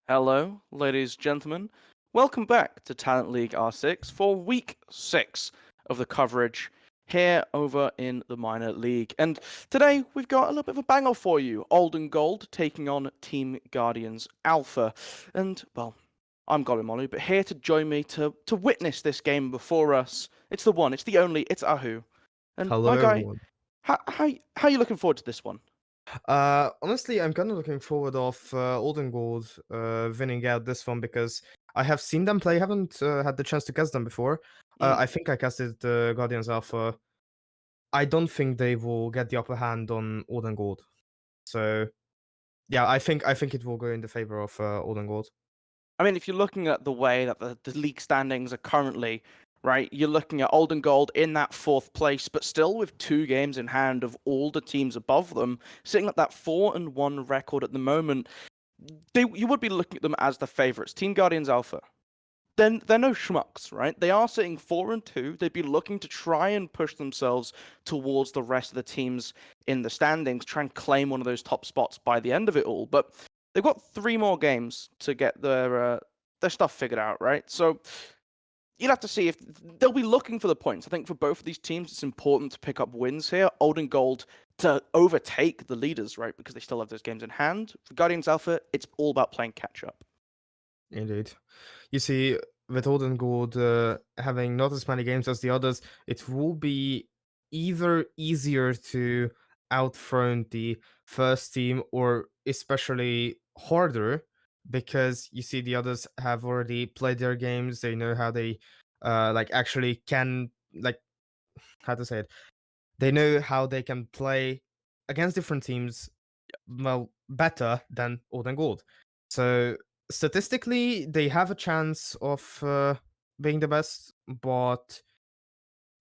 Hello, ladies and gentlemen. Welcome back to Talent League R6 for week 6 of the coverage here over in the minor league. And today we've got a little bit of a banger for you. Old and Gold taking on Team Guardians Alpha. And, well, I'm Gollum Molu, but here to join me to witness this game before us, it's the one, it's the only, it's Ahu. And Hello, my guy, everyone. how are you looking forward to this one? Honestly, I'm kind of looking forward of Olden Gold winning out this one because I have seen them play. Haven't had the chance to cast them before. I Mm. think I casted Guardians Alpha. I don't think they will get the upper hand on Olden Gold. So yeah, I think it will go in the favor of Olden Gold. I mean, if you're looking at the way that the league standings are currently, right, you're looking at Old and Gold in that fourth place, but still with 2 games in hand of all the teams above them, sitting at that 4-1 record at the moment. You would be looking at them as the favourites. Team Guardians Alpha. Then they're no schmucks, right? They are sitting 4-2. They'd be looking to try and push themselves towards the rest of the teams in the standings, try and claim one of those top spots by the end of it all. But they've got 3 more games to get their stuff figured out, right? So you'll have to see if they'll be looking for the points. I think for both of these teams, it's important to pick up wins here. Old and Gold to overtake the leaders, right? Because they still have those games in hand. For Guardians Alpha, it's all about playing catch up. Indeed. You see, with Olden Gold having not as many games as the others, it will be either easier to outrun the first team or especially harder because you see the others have already played their games. They know how they like actually can like how to say it. They know how they can play against different teams well better than Old and Gold. So statistically, they have a chance of being the best, but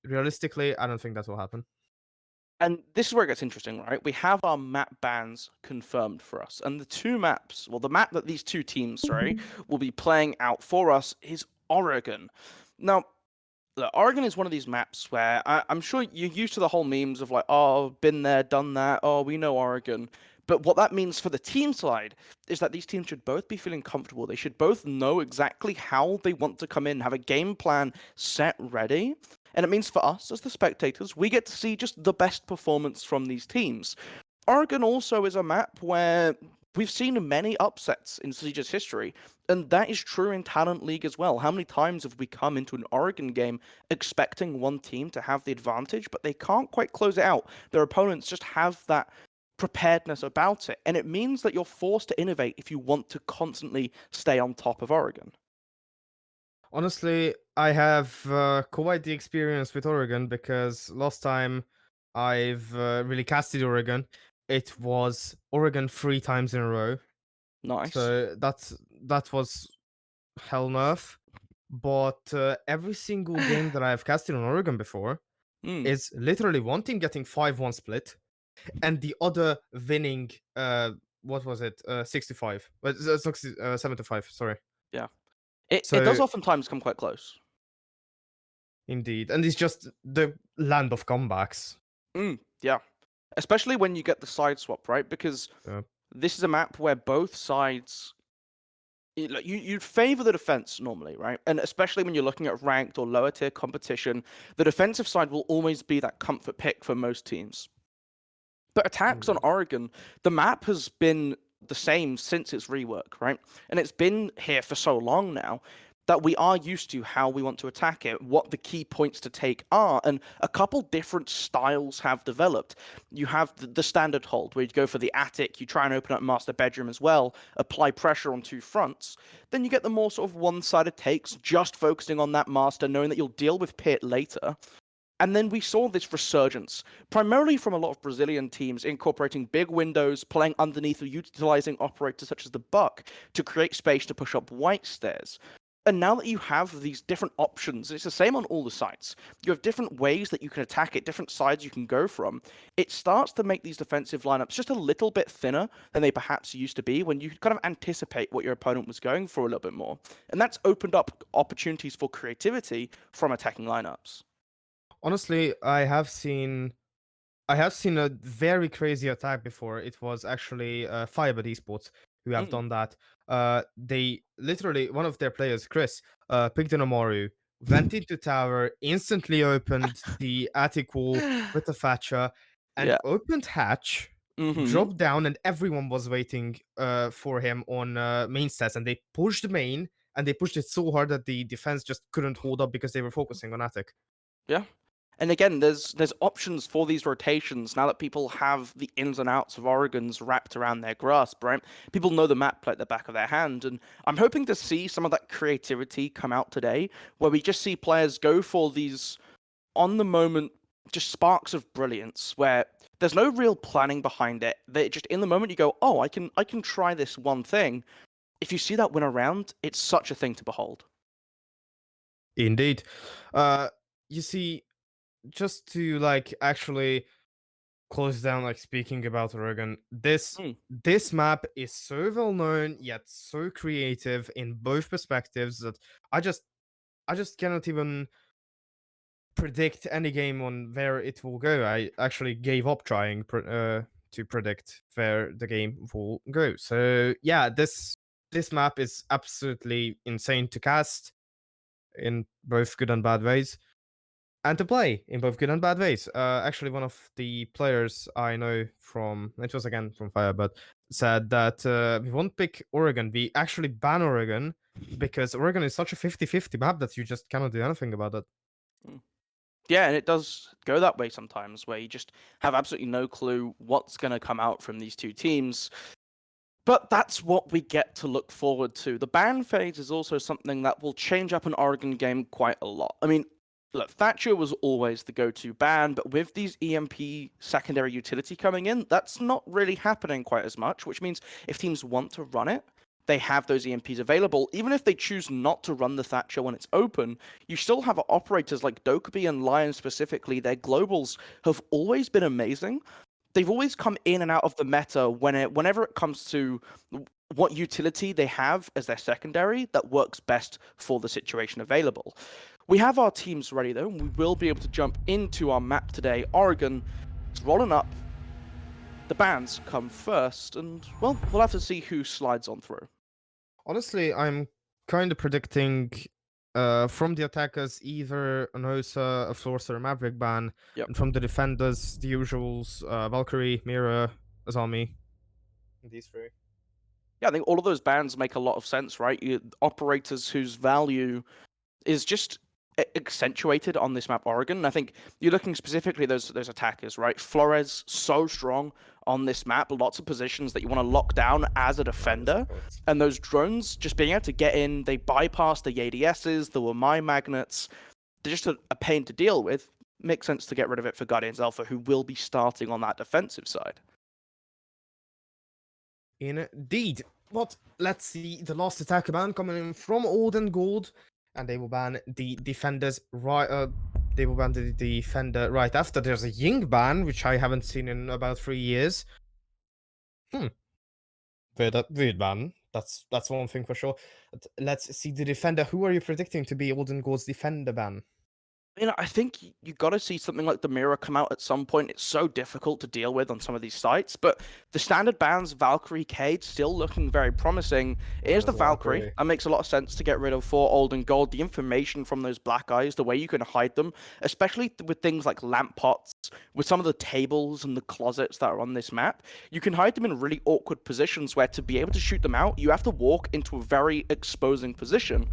realistically, I don't think that will happen. And this is where it gets interesting, right? We have our map bans confirmed for us. And the 2 maps, well, the map that these 2 teams, sorry, will be playing out for us is Oregon. Now, look, Oregon is one of these maps where I'm sure you're used to the whole memes of like, oh, been there, done that, oh, we know Oregon. But what that means for the team side is that these teams should both be feeling comfortable. They should both know exactly how they want to come in, have a game plan set ready. And it means for us as the spectators, we get to see just the best performance from these teams. Oregon also is a map where we've seen many upsets in Siege's history, and that is true in Talent League as well. How many times have we come into an Oregon game expecting one team to have the advantage, but they can't quite close it out? Their opponents just have that preparedness about it, and it means that you're forced to innovate if you want to constantly stay on top of Oregon. Honestly, I have quite the experience with Oregon because last time I've really casted Oregon, it was Oregon 3 times in a row. Nice. So that was hell nerf. But every single game that I've casted on Oregon before Mm, is literally one team getting 5-1 split and the other winning what was it 65 60, 75, sorry. yeah. It does So oftentimes come quite close. indeed, and it's just the land of comebacks. Yeah. Especially when you get the side swap, right? Because uh, this is a map where both sides like you'd favor the defense normally, right? And especially when you're looking at ranked or lower tier competition, the defensive side will always be that comfort pick for most teams. But attacks on indeed. Oregon, the map has been the same since its rework, right? And it's been here for so long now that we are used to how we want to attack it, what the key points to take are, and a couple different styles have developed. You have the standard hold, where you go for the attic, you try and open up master bedroom as well, apply pressure on 2 fronts. Then you get the more sort of one-sided takes, just focusing on that master, knowing that you'll deal with pit later. And then we saw this resurgence, primarily from a lot of Brazilian teams incorporating big windows, playing underneath or utilizing operators such as the Buck to create space to push up white stairs. And now that you have these different options, it's the same on all the sites. You have different ways that you can attack it, different sides you can go from. It starts to make these defensive lineups just a little bit thinner than they perhaps used to be when you kind of anticipate what your opponent was going for a little bit more. And that's opened up opportunities for creativity from attacking lineups. Honestly, I have seen a very crazy attack before. It was actually Firebird Esports. who have Mm. done that. They literally, one of their players, Chris, picked an Amaru, went into tower, instantly opened the attic wall with the Thatcher, and Yeah. opened hatch, Hmm. dropped down, and everyone was waiting for him on main stats, and they pushed main, and they pushed it so hard that the defense just couldn't hold up because they were focusing on attic. Yeah. And again, there's options for these rotations now that people have the ins and outs of Oregon's wrapped around their grasp, right? People know the map like the back of their hand, and I'm hoping to see some of that creativity come out today, where we just see players go for these on the moment just sparks of brilliance, where there's no real planning behind it. They just in the moment you go, oh, I can try this one thing. If you see that win around, it's such a thing to behold. Indeed. You see, just to like actually close down, like speaking about Oregon, Mm, this map is so well known yet so creative in both perspectives that I just I just cannot even predict any game on where it will go. I actually gave up trying to predict where the game will go. So yeah, this map is absolutely insane to cast in both good and bad ways, and to play in both good and bad ways. Actually, one of the players I know from, it was again from Fire, but said that we won't pick Oregon. We actually ban Oregon because Oregon is such a 50-50 map that you just cannot do anything about it. mm. Yeah, and it does go that way sometimes, where you just have absolutely no clue what's going to come out from these two teams. But that's what we get to look forward to. The ban phase is also something that will change up an Oregon game quite a lot. I mean, look, Thatcher was always the go-to ban, but with these EMP secondary utility coming in, that's not really happening quite as much, which means if teams want to run it, they have those EMPs available. Even if they choose not to run the Thatcher when it's open, you still have operators like Dokkaebi and Lion specifically. Their globals have always been amazing. They've always come in and out of the meta whenever it comes to what utility they have as their secondary that works best for the situation available. We have our teams ready though, and we will be able to jump into our map today. Oregon is rolling up. The bans come first, and well, we'll have to see who slides on through. Honestly, I'm kind of predicting from the attackers either an Osa, a Florcer, or a Maverick ban, Yep. and from the defenders, the usuals, Valkyrie, Mira, Azami. These three. Yeah, I think all of those bans make a lot of sense, right? Operators whose value is just accentuated on this map, Oregon. And I think you're looking specifically those attackers, right? Flores so strong on this map, lots of positions that you want to lock down as a defender, and those drones just being able to get in, they bypass the ADSs, the Wamai magnets. They're just a pain to deal with. Makes sense to get rid of it for Guardians Alpha, who will be starting on that defensive side. Indeed. But let's see the last attacker ban coming in from Old and Gold, and they will ban the defenders right. They will ban the defender right after. There's a Ying ban, which I haven't seen in about 3 years. Hmm. Weird ban. That's one thing for sure. But let's see the defender. Who are you predicting to be Old and Gold's defender ban? I think you got to see something like the mirror come out at some point. It's so difficult to deal with on some of these sites, but the standard bans, Valkyrie, Cade, still looking very promising. It is the Valkyrie. Valkyrie. That makes a lot of sense to get rid of for Old and Gold. The information from those black eyes, the way you can hide them, especially with things like lamp pots, with some of the tables and the closets that are on this map, you can hide them in really awkward positions where to be able to shoot them out, you have to walk into a very exposing position.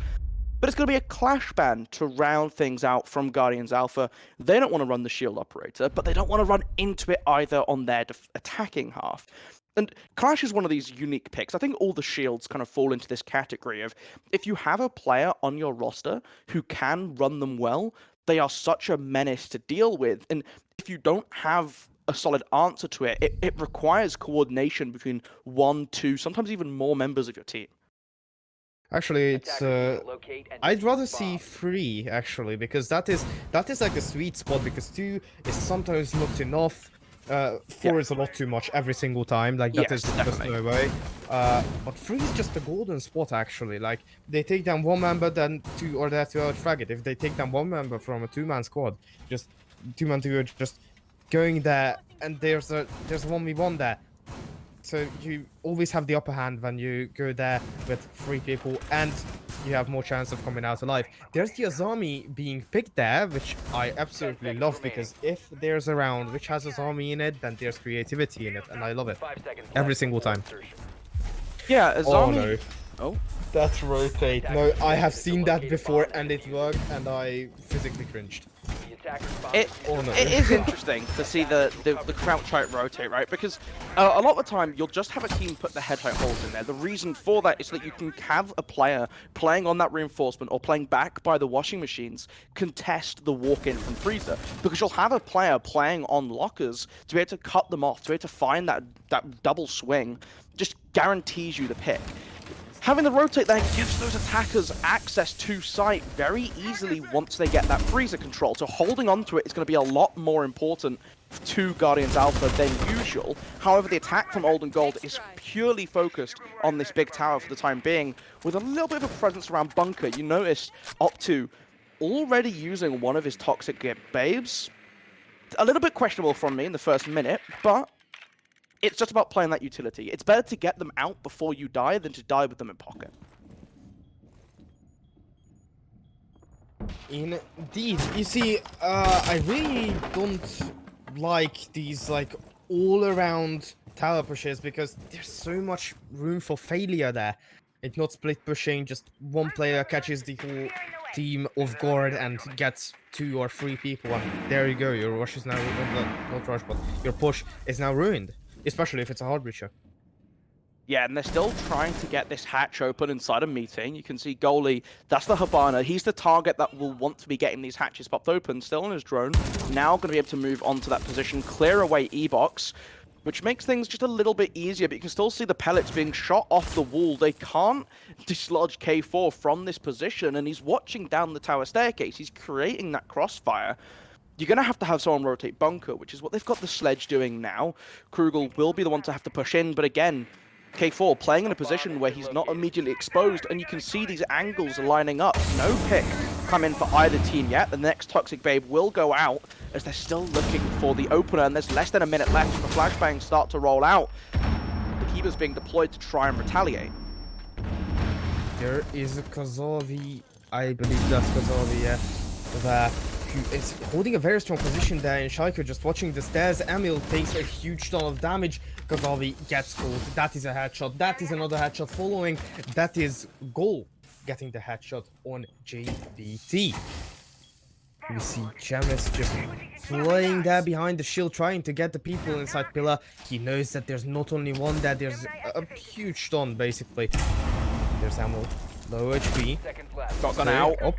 But it's going to be a clash ban to round things out from Guardians Alpha. They don't want to run the shield operator, but they don't want to run into it either on their attacking half. And Clash is one of these unique picks. I think all the shields kind of fall into this category of if you have a player on your roster who can run them well, they are such a menace to deal with. And if you don't have a solid answer to it, it requires coordination between one, two, sometimes even more members of your team. Actually, it's I'd rather see 3 actually, because that is like the sweet spot, because 2 is sometimes not enough. 4 Yeah. is a lot too much every single time. Like that Yes, is just definitely. no way. But 3 is just the golden spot actually. Like they take down one member, then 2 or they have to frag it. If they take down one member from a 2-man squad, just 2-man 2 are just going there, and there's a 1v1 there. So you always have the upper hand when you go there with 3 people, and you have more chance of coming out alive. There's the Azami being picked there, which I absolutely love, because if there's a round which has Azami in it, then there's creativity in it, and I love it. Every single time. Yeah, Oh Azami. no. Oh, That's rotate. No, I have seen that before and it worked, and I physically cringed. Oh no. it is interesting to see the crouch height rotate, right? Because a lot of the time you'll just have a team put the head height holes in there. The reason for that is that you can have a player playing on that reinforcement or playing back by the washing machines contest the walk-in from freezer, because you'll have a player playing on lockers to be able to cut them off, to be able to find that double swing, just guarantees you the pick. Having the rotate there gives those attackers access to site very easily once they get that freezer control. So holding on to it is going to be a lot more important to Guardians Alpha than usual. However, the attack from Old and Gold is purely focused on this big tower for the time being, with a little bit of a presence around bunker. You notice Optu already using one of his toxic babes. A little bit questionable from me in the first minute, but it's just about playing that utility. It's better to get them out before you die than to die with them in pocket. Indeed. You see, I really don't like these, like, all-around tower pushes, because there's so much room for failure there. It's not split pushing, just one player catches the whole team off guard and gets 2 or 3 people, and there you go, your rush is now, not rush, but your push is now ruined. Especially if it's a hard breacher. Yeah, and they're still trying to get this hatch open inside a meeting. You can see Goalie, that's the Habana. He's the target that will want to be getting these hatches popped open. Still on his drone. Now going to be able to move onto that position, clear away E-Box, which makes things just a little bit easier, but you can still see the pellets being shot off the wall. They can't dislodge K4 from this position, and he's watching down the tower staircase. He's creating that crossfire. You're going to have someone rotate bunker, which is what they've got the sledge doing now. Krugel will be the one to have to push in, but again, K4 playing in a position where he's not immediately exposed, and you can see these angles lining up. No pick come in for either team yet. The next Toxic Babe will go out as they're still looking for the opener, and there's less than a minute left. The flashbangs start to roll out. The Keeper's being deployed to try and retaliate. There is a Kazavi, I believe that's Kazavi, yeah, there, who is holding a very strong position there, and Schalke just watching the stairs. Emil takes a huge ton of damage. Kazavi gets caught. That is a headshot. That is another headshot following. That is Goal getting the headshot on JBT. We see Chemis just playing there behind the shield, trying to get the people inside Pillar. He knows that there's not only one there, there's a huge stun, basically. There's Emil. Low HP. Got gone out. Oh.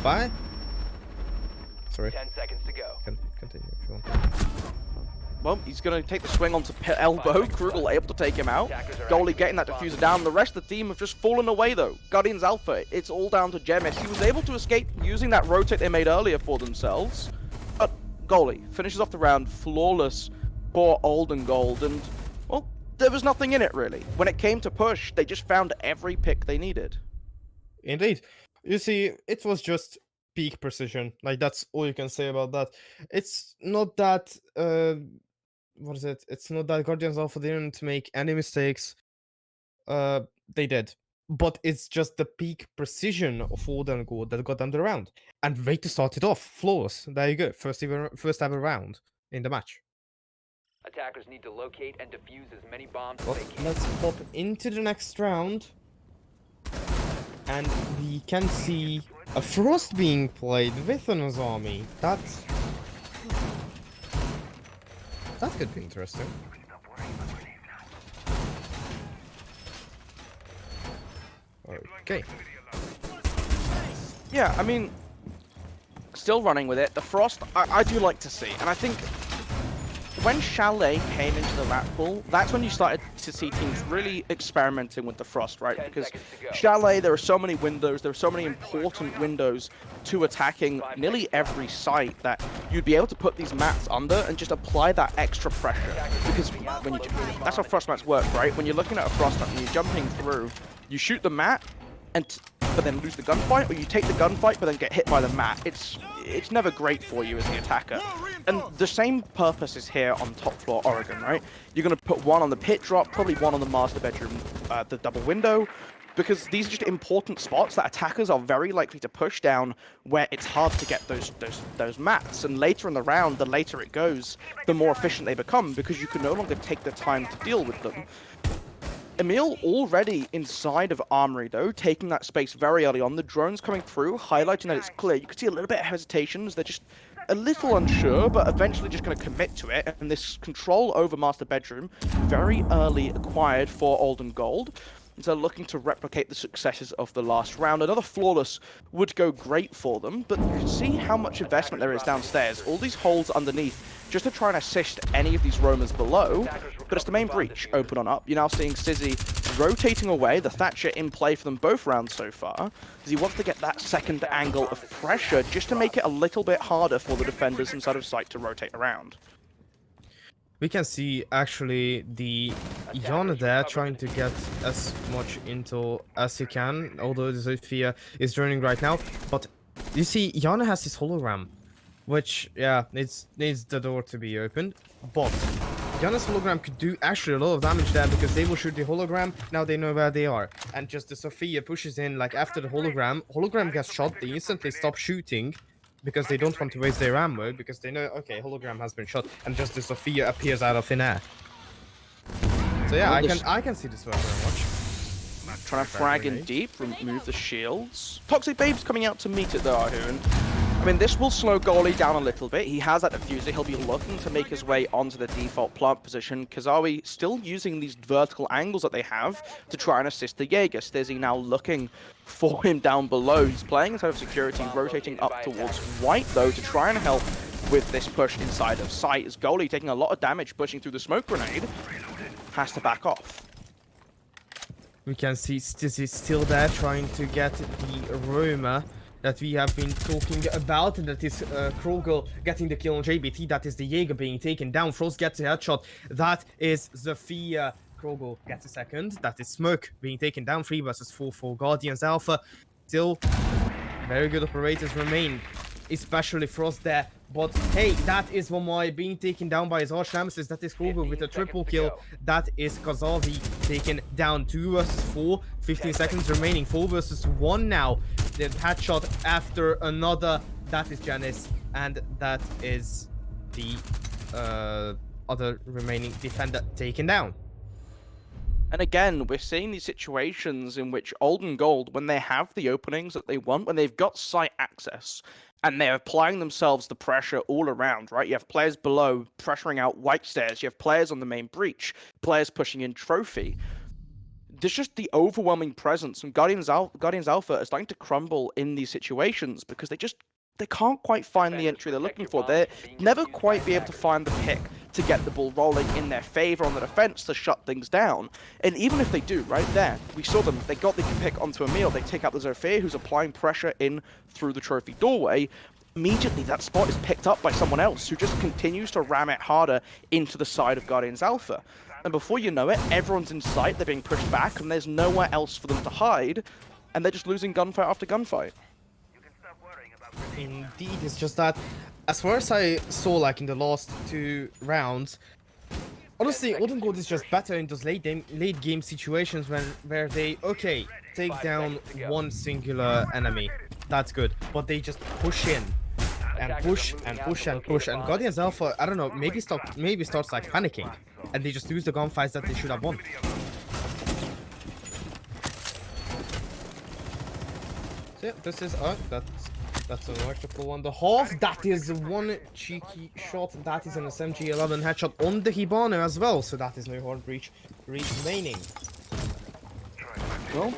Bye. Sorry. 10 seconds to go. Continue if you want. Well, he's going to take the swing onto elbow. Krugel able to take him out. Goalie getting that diffuser down. The rest of the team have just fallen away, though. Guardians Alpha, it's all down to Jemis. He was able to escape using that rotate they made earlier for themselves. But Goalie finishes off the round flawless for Old and Gold. And, well, there was nothing in it, really. When it came to push, they just found every pick they needed. Indeed. You see, it was just peak precision. Like, that's all you can say about that. It's not that... what is it? It's not that Guardians Alpha didn't make any mistakes. They did. But it's just the peak precision of Old and Gold that got them the round. And way to start it off. Flawless. There you go. First ever round in the match. Attackers need to locate and defuse as many bombs as Well, they can. let's hop into the next round. And we can see a Frost being played with an Azami. That could be interesting. Okay. Yeah, I mean, still running with it. The Frost, I do like to see. And I think when Chalet came into the rat pool, that's when you started to see teams really experimenting with the Frost, right? Because Chalet, there are so many windows, there are so many important windows to attacking nearly every site that you'd be able to put these mats under and just apply that extra pressure. Because when you, that's how Frost mats work, right? When you're looking at a Frost map and you're jumping through, you shoot the mat, and but then lose the gunfight, or you take the gunfight but then get hit by the mat. It's never great for you as the attacker. And the same purpose is here on top floor Oregon, right? You're going to put one on the pit drop, probably one on the master bedroom, the double window, because these are just important spots that attackers are very likely to push down where it's hard to get those mats. And later in the round, the later it goes, the more efficient they become, because you can no longer take the time to deal with them. Emil already inside of Armory, though, taking that space very early on. The drone's coming through, highlighting that it's clear. You can see a little bit of hesitation as they're just a little unsure, but eventually just going to commit to it. And this control over Master Bedroom, very early acquired for Olden Gold. And so looking to replicate the successes of the last round. Another flawless would go great for them, but you can see how much investment there is downstairs. All these holes underneath just to try and assist any of these roamers below, but it's the main breach open on up. You're now seeing Sizzy rotating away, the Thatcher in play for them both rounds so far, as he wants to get that second angle of pressure just to make it a little bit harder for the defenders inside of sight to rotate around. We can see actually the Yana there trying to get as much intel as he can, although the Zofia is joining right now. But you see, Yana has this hologram, which, yeah, needs the door to be opened. But Yana's hologram could do actually a lot of damage there because they will shoot the hologram, now they know where they are. And just the Sophia pushes in, like after the hologram gets shot, they instantly stop shooting, because they don't want to waste their ammo, because they know, okay, hologram has been shot, and just the Sophia appears out of thin air. So yeah, I can see this well very much. Trying to frag in deep, remove the shields. Toxic Babe's coming out to meet it though, Ahun. I mean, this will slow Goalie down a little bit. He has that diffuser. He'll be looking to make his way onto the default plant position. Kazawi still using these vertical angles that they have to try and assist the Jaeger. Stizzy now looking for him down below. He's playing inside of security, rotating up towards White, though, to try and help with this push inside of sight. As Goalie taking a lot of damage pushing through the smoke grenade, has to back off. We can see Stizzy still there trying to get the Roma that we have been talking about, and that is Krogel getting the kill on JBT. That is the Jaeger being taken down. Frost gets a headshot. That is Zofia. Krogel gets a second. That is Smoke being taken down. 3 versus 4 for Guardians Alpha. Still, very good operators remain, especially Frost there. But hey, that is Vomai being taken down by his arch nemesis. That is Krogel with a triple kill. That is Kazavi taken down. 2 versus 4. 15 seconds remaining. 4 versus 1 now. The headshot after another. That is Janice. And that is the other remaining defender taken down. And again, we're seeing these situations in which Olden Gold, when they have the openings that they want, when they've got site access, and they're applying themselves the pressure all around, right? You have players below pressuring out White Stairs, you have players on the main breach, players pushing in Trophy. There's just the overwhelming presence, and Guardians Alpha are starting to crumble in these situations because they can't quite find the entry they're looking for. They'll never quite be able to find the pick to get the ball rolling in their favor on the defense to shut things down. And even if they do, right there, we saw them, they got the pick onto Emil, they take out the Zofia, who's applying pressure in through the trophy doorway. Immediately, that spot is picked up by someone else who just continues to ram it harder into the side of Guardians Alpha. And before you know it, everyone's in sight, they're being pushed back, and there's nowhere else for them to hide, and they're just losing gunfight after gunfight. Indeed, it's just that, as far as I saw, like in the last 2 rounds, honestly, Olden Gold is just better in those late game situations where they, okay, take down one singular enemy. That's good, but they just push in and push and push and push. And Guardians Alpha, I don't know, maybe starts like panicking, and they just lose the gunfights that they should have won. So yeah, this is that's an electrical 1.5. That is one cheeky shot. That is an SMG-11 headshot on the Hibano as well. So that is no hard breach remaining. Well,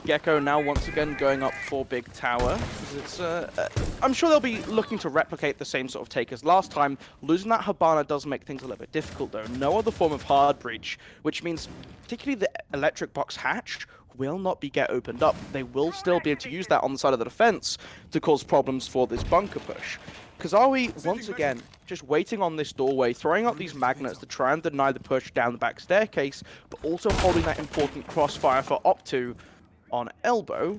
Gecko now once again going up for Big Tower. It's, I'm sure they'll be looking to replicate the same sort of take as last time. Losing that Hibana does make things a little bit difficult though. No other form of hard breach, which means particularly the electric box hatch will not get opened up. They will still be able to use that on the side of the defense to cause problems for this bunker push. Kazawi, once again, just waiting on this doorway, throwing out these magnets to try and deny the push down the back staircase, but also holding that important crossfire for Optu on elbow.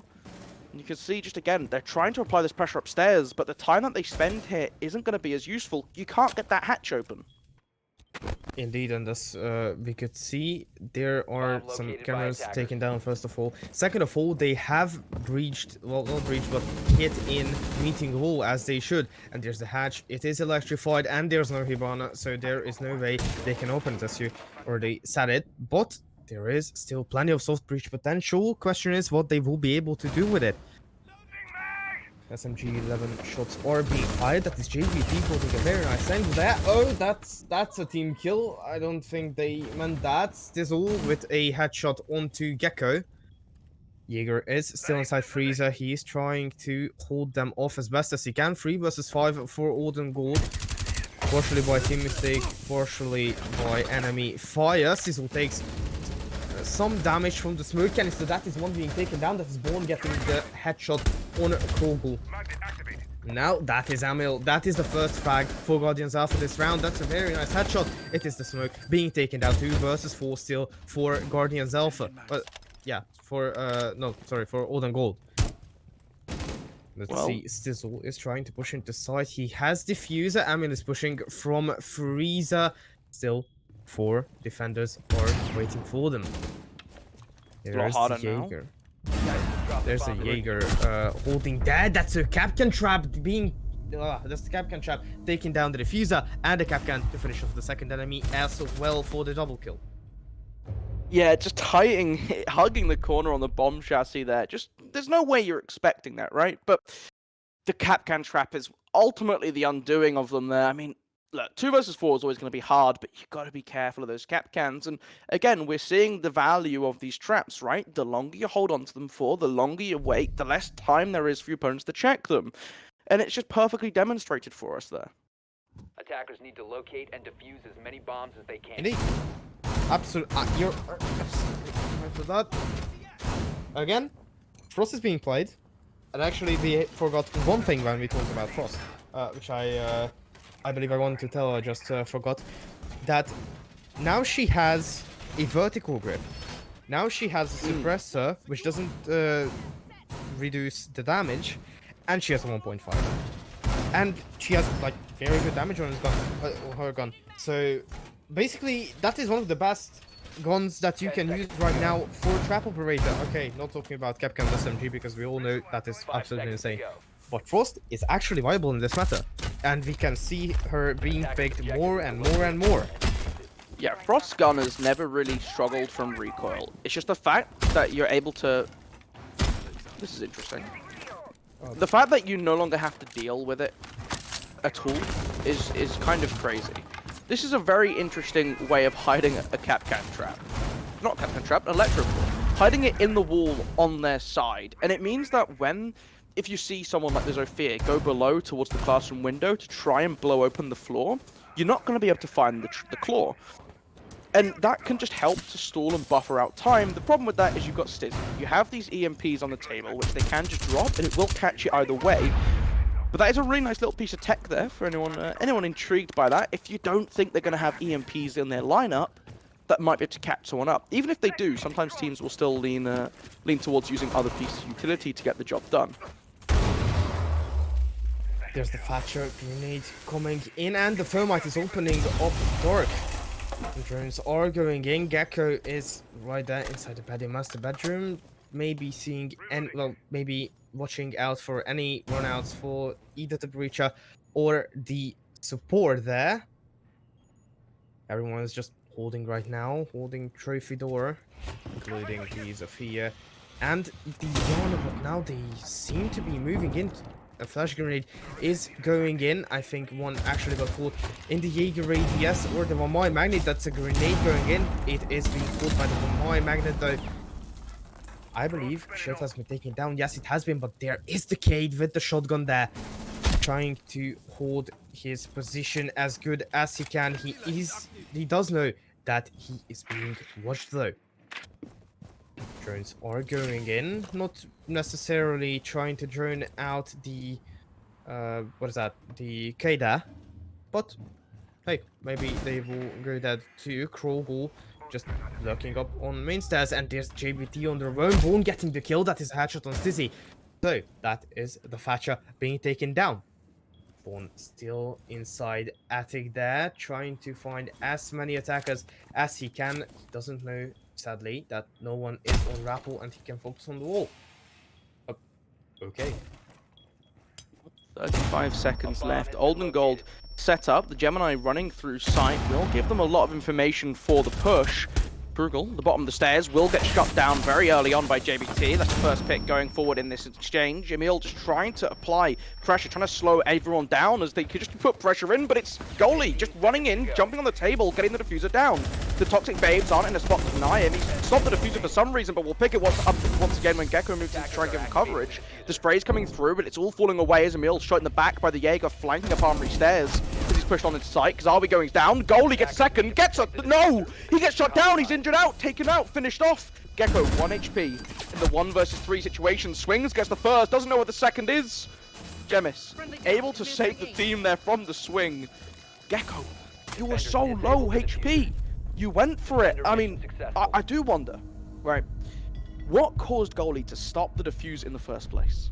And you can see, just again, they're trying to apply this pressure upstairs, but the time that they spend here isn't going to be as useful. You can't get that hatch open. Indeed, and as we could see, there are Bomb some located by cameras attackers. taken down, first of all. Second of all, they have breached, well, not breached, but hit in meeting hall as they should. And there's the hatch, it is electrified, and there's no Hibana, so there is no way they can open it as you already said it. But there is still plenty of soft breach potential. Question is what they will be able to do with it. SMG-11 shots are being fired. That is JVP holding a very nice angle there. Oh, that's a team kill. I don't think they meant that. Stizzle with a headshot onto Gecko. Jaeger is still inside Freezer. He is trying to hold them off as best as he can. 3 versus 5 for Olden Gold. Partially by team mistake, partially by enemy fire. Stizzle takes some damage from the smoke canister. That is one being taken down. That is Born getting the headshot on Kogel. Now that is Amil. That is the first frag for Guardians Alpha this round. That's a very nice headshot. It is the smoke being taken down. 2 versus 4 still for Guardians Alpha. Yeah, for no, sorry, for Olden Gold. Let's see, Stizzle is trying to push into side. He has diffuser. Amil is pushing from Freezer. Still 4 defenders are waiting for them. There's the Jaeger. There's a Jaeger holding that. That's a Capcan trap being. That's the Capcan trap taking down the diffuser and the Capcan to finish off the second enemy as well for the double kill. Yeah, just hugging the corner on the bomb chassis there. Just, there's no way you're expecting that, right? But the Capcan trap is ultimately the undoing of them there. I mean, look, 2 versus 4 is always going to be hard, but you've got to be careful of those Capcans. And again, we're seeing the value of these traps, right? The longer you hold on to them for, the longer you wait, the less time there is for your opponents to check them. And it's just perfectly demonstrated for us there. Attackers need to locate and defuse as many bombs as they can. Indeed. Absolutely. You're absolutely right for that. Again, Frost is being played. And actually, we forgot one thing when we talk about Frost, which I believe I wanted to tell. I just forgot that now she has a vertical grip. Now she has a suppressor, which doesn't reduce the damage, and she has a 1.5. And she has like very good damage on his gun, her gun. So basically, that is one of the best guns that you can use right now for trap operator. Okay, not talking about Capcan SMG because we all know that is absolutely insane. But Frost is actually viable in this matter, and we can see her being picked more and more and more. Yeah, Frost's gun has never really struggled from recoil. It's just the fact that you're able to... This is interesting. The fact that you no longer have to deal with it at all is kind of crazy. This is a very interesting way of hiding a Capcan trap. Not Capcan trap, an electro ball. Hiding it in the wall on their side. And it means that if you see someone like the Zofia go below towards the classroom window to try and blow open the floor, you're not going to be able to find the claw. And that can just help to stall and buffer out time. The problem with that is you've got Stiz. You have these EMPs on the table, which they can just drop, and it will catch you either way. But that is a really nice little piece of tech there for anyone intrigued by that. If you don't think they're going to have EMPs in their lineup, that might be able to catch someone up. Even if they do, sometimes teams will still lean towards using other pieces of utility to get the job done. There's the Thatcher grenade coming in, and the Thermite is opening up dark. The drones are going in. Gecko is right there inside the master bedroom. Maybe seeing and maybe watching out for any runouts for either the breacher or the support there. Everyone is just holding right now, holding trophy door, including the Zofia and the Yana, but now they seem to be moving in. A flash grenade is going in. I think one actually got caught in the Jaeger radius or the Vamai magnet. That's a grenade going in. It is being caught by the Vamai magnet though. I believe Shield has been taken down. Yes, it has been, but there is the Cade with the shotgun there. Trying to hold his position as good as he can. He does know that he is being watched though. Drones are going in, not necessarily trying to drone out the what is that, the Kada, but hey, maybe they will go that too. Krogel just lurking up on main stairs, and there's JBT on their own. Born getting the kill. That is a headshot on Stizzy. So that is the Thatcher being taken down. Born still inside attic there, trying to find as many attackers as he can. He doesn't know, sadly, that no one is on Rappel and he can focus on the wall. Oh, okay. 35 seconds left. Olden Gold set up. The Gemini running through sight will give them a lot of information for the push. Krugel, the bottom of the stairs, will get shut down very early on by JBT. That's the first pick going forward in this exchange. Emil just trying to apply pressure, trying to slow everyone down as they could just put pressure in, but it's Goalie just running in, jumping on the table, getting the diffuser down. The Toxic Babes aren't in a spot to deny him. He's stopped the diffuser for some reason, but we'll pick it up once again when Gecko moves in to try and give him coverage. The spray's coming through, but it's all falling away as Emil's shot in the back by the Jaeger, flanking up Armory stairs as he's pushed on into sight. Kazarbi going down. Goalie gets second, no! He gets shot down, he's injured out, taken out, finished off. Gecko, 1 HP in the 1 versus 3 situation. Swings, gets the first, doesn't know what the second is. Gemis, able to save the team there from the swing. Gecko, you were so low HP. You went for it. I mean, I do wonder, right? What caused Goalie to stop the defuse in the first place?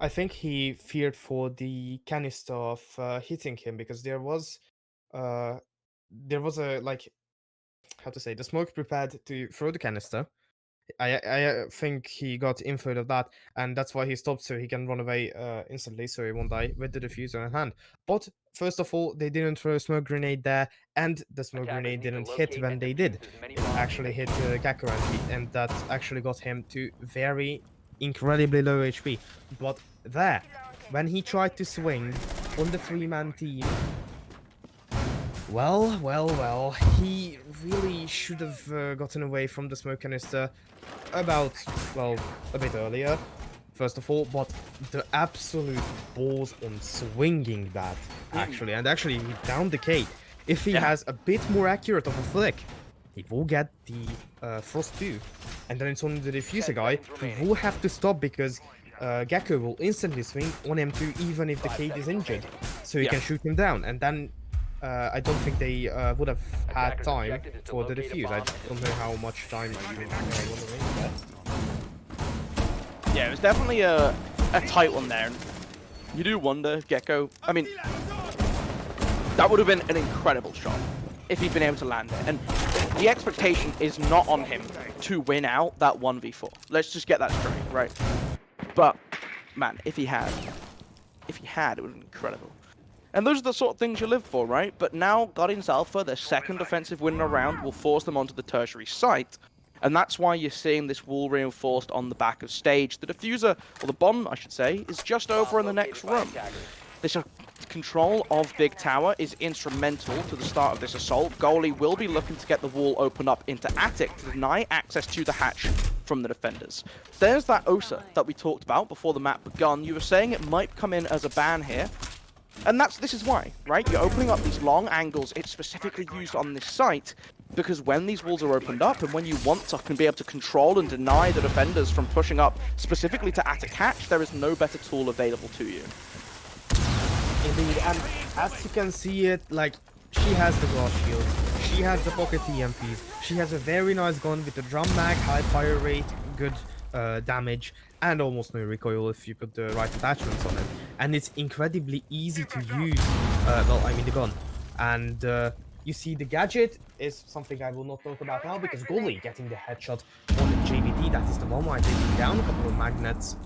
I think he feared for the canister of hitting him because there was a like, how to say, the smoke prepared to throw the canister. I think he got info of that, and that's why he stopped, so he can run away instantly, so he won't die with the diffuser in hand. But first of all, they didn't throw a smoke grenade there, and the smoke grenade didn't hit when they did. It actually hit Gecko, and that actually got him to very incredibly low HP. But there, when he tried to swing on the 3-man team, well, he really should have gotten away from the smoke canister about, well, a bit earlier, first of all, but the absolute balls on swinging that, actually, and actually he downed the Kate. If he has a bit more accurate of a flick, he will get the Frost 2, and then it's only the diffuser guy who will have to stop because Gecko will instantly swing on M2 even if the Kate is injured, so he can shoot him down, and then I don't think they would have had time for the defuse. I don't know how much time Yeah, it was definitely a tight one there. You do wonder, Gecko. I mean, that would have been an incredible shot if he'd been able to land it. And the expectation is not on him to win out that 1v4. Let's just get that straight, right? But, man, if he had, it would have been incredible. And those are the sort of things you live for, right? But now Guardians Alpha, their second offensive win in a round, will force them onto the tertiary site. And that's why you're seeing this wall reinforced on the back of stage. The diffuser, or the bomb, I should say, is just over in the next room. This control of Big Tower is instrumental to the start of this assault. Goalie will be looking to get the wall open up into attic to deny access to the hatch from the defenders. There's that OSA that we talked about before the map begun. You were saying it might come in as a ban here. And this is why, right? You're opening up these long angles. It's specifically used on this site because when these walls are opened up and when you want to be able to control and deny the defenders from pushing up specifically to attic hatch, there is no better tool available to you. Indeed, and as you can see it, like, she has the glass shield, she has the pocket EMPs, she has a very nice gun with a drum mag, high fire rate, good damage, and almost no recoil if you put the right attachments on it. And it's incredibly easy to use, the gun. And you see the gadget is something I will not talk about now because Goalie getting the headshot on the JBT, that is the one I taking down, a couple of magnets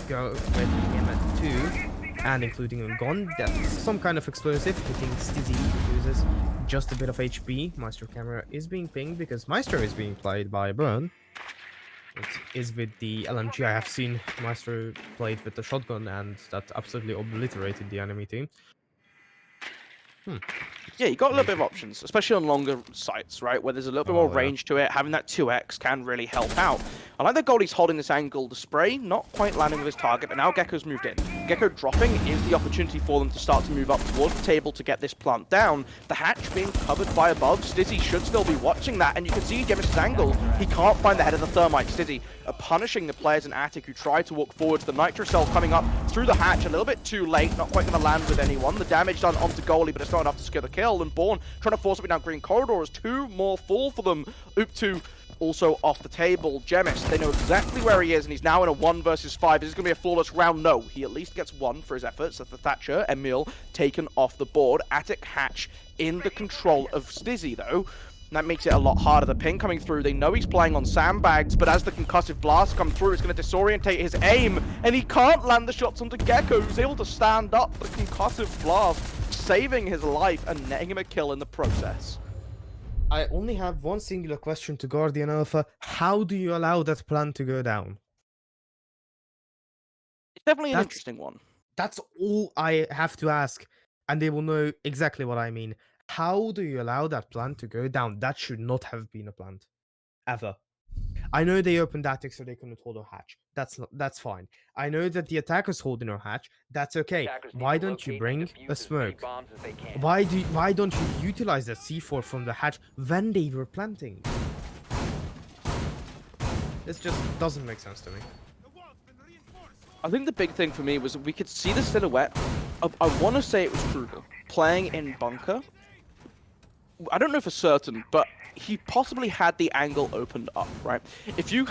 go with him at 2, and including a gun, that's some kind of explosive, hitting Stizzy, uses just a bit of HP. Maestro camera is being pinged because Maestro is being played by Burn. It is with the LMG. I have seen Maestro played with the shotgun, and that absolutely obliterated the enemy team. Yeah, you got a little bit of options, especially on longer sites, right? Where there's a little bit more range to it. Having that 2x can really help out. I like that Goalie's holding this angle. The spray not quite landing with his target, but now Gecko's moved in. Gecko dropping is the opportunity for them to start to move up towards the table to get this plant down. The hatch being covered by above. Stizzy should still be watching that, and you can see Gemis' angle. He can't find the head of the thermite. Stizzy punishing the players in attic who try to walk forward. The nitro cell coming up through the hatch a little bit too late, not quite going to land with anyone. The damage done onto Goalie, but it's not enough to secure the kill. And Bourne trying to force up down green corridor as 2 more fall for them. Oop 2 also off the table. Jemis, they know exactly where he is, and he's now in a 1 versus 5. Is this going to be a flawless round? No. He at least gets 1 for his efforts. That's the Thatcher. Emil taken off the board. Attic Hatch in the control of Stizzy, though. And that makes it a lot harder. The ping coming through, they know he's playing on sandbags, but as the concussive blast come through, it's going to disorientate his aim, and he can't land the shots onto Gecko, who's able to stand up the concussive blast, saving his life and netting him a kill in the process. I only have one singular question to Guardian Alpha. How do you allow that plan to go down? It's definitely an That's- interesting one. That's all I have to ask, and they will know exactly what I mean. How do you allow that plan to go down? That should not have been a plan, ever. I know they opened attic so they couldn't hold a hatch. That's fine. I know that the attackers holding a hatch. That's okay. Attackers need Why to don't you locate and bring defuse a as many smoke? bombs as they can. Why don't you utilize that C4 from the hatch when they were planting? This just doesn't make sense to me. I think the big thing for me was we could see the silhouette of, I want to say it was Krugel, playing in bunker. I don't know for certain, but he possibly had the angle opened up, right? If you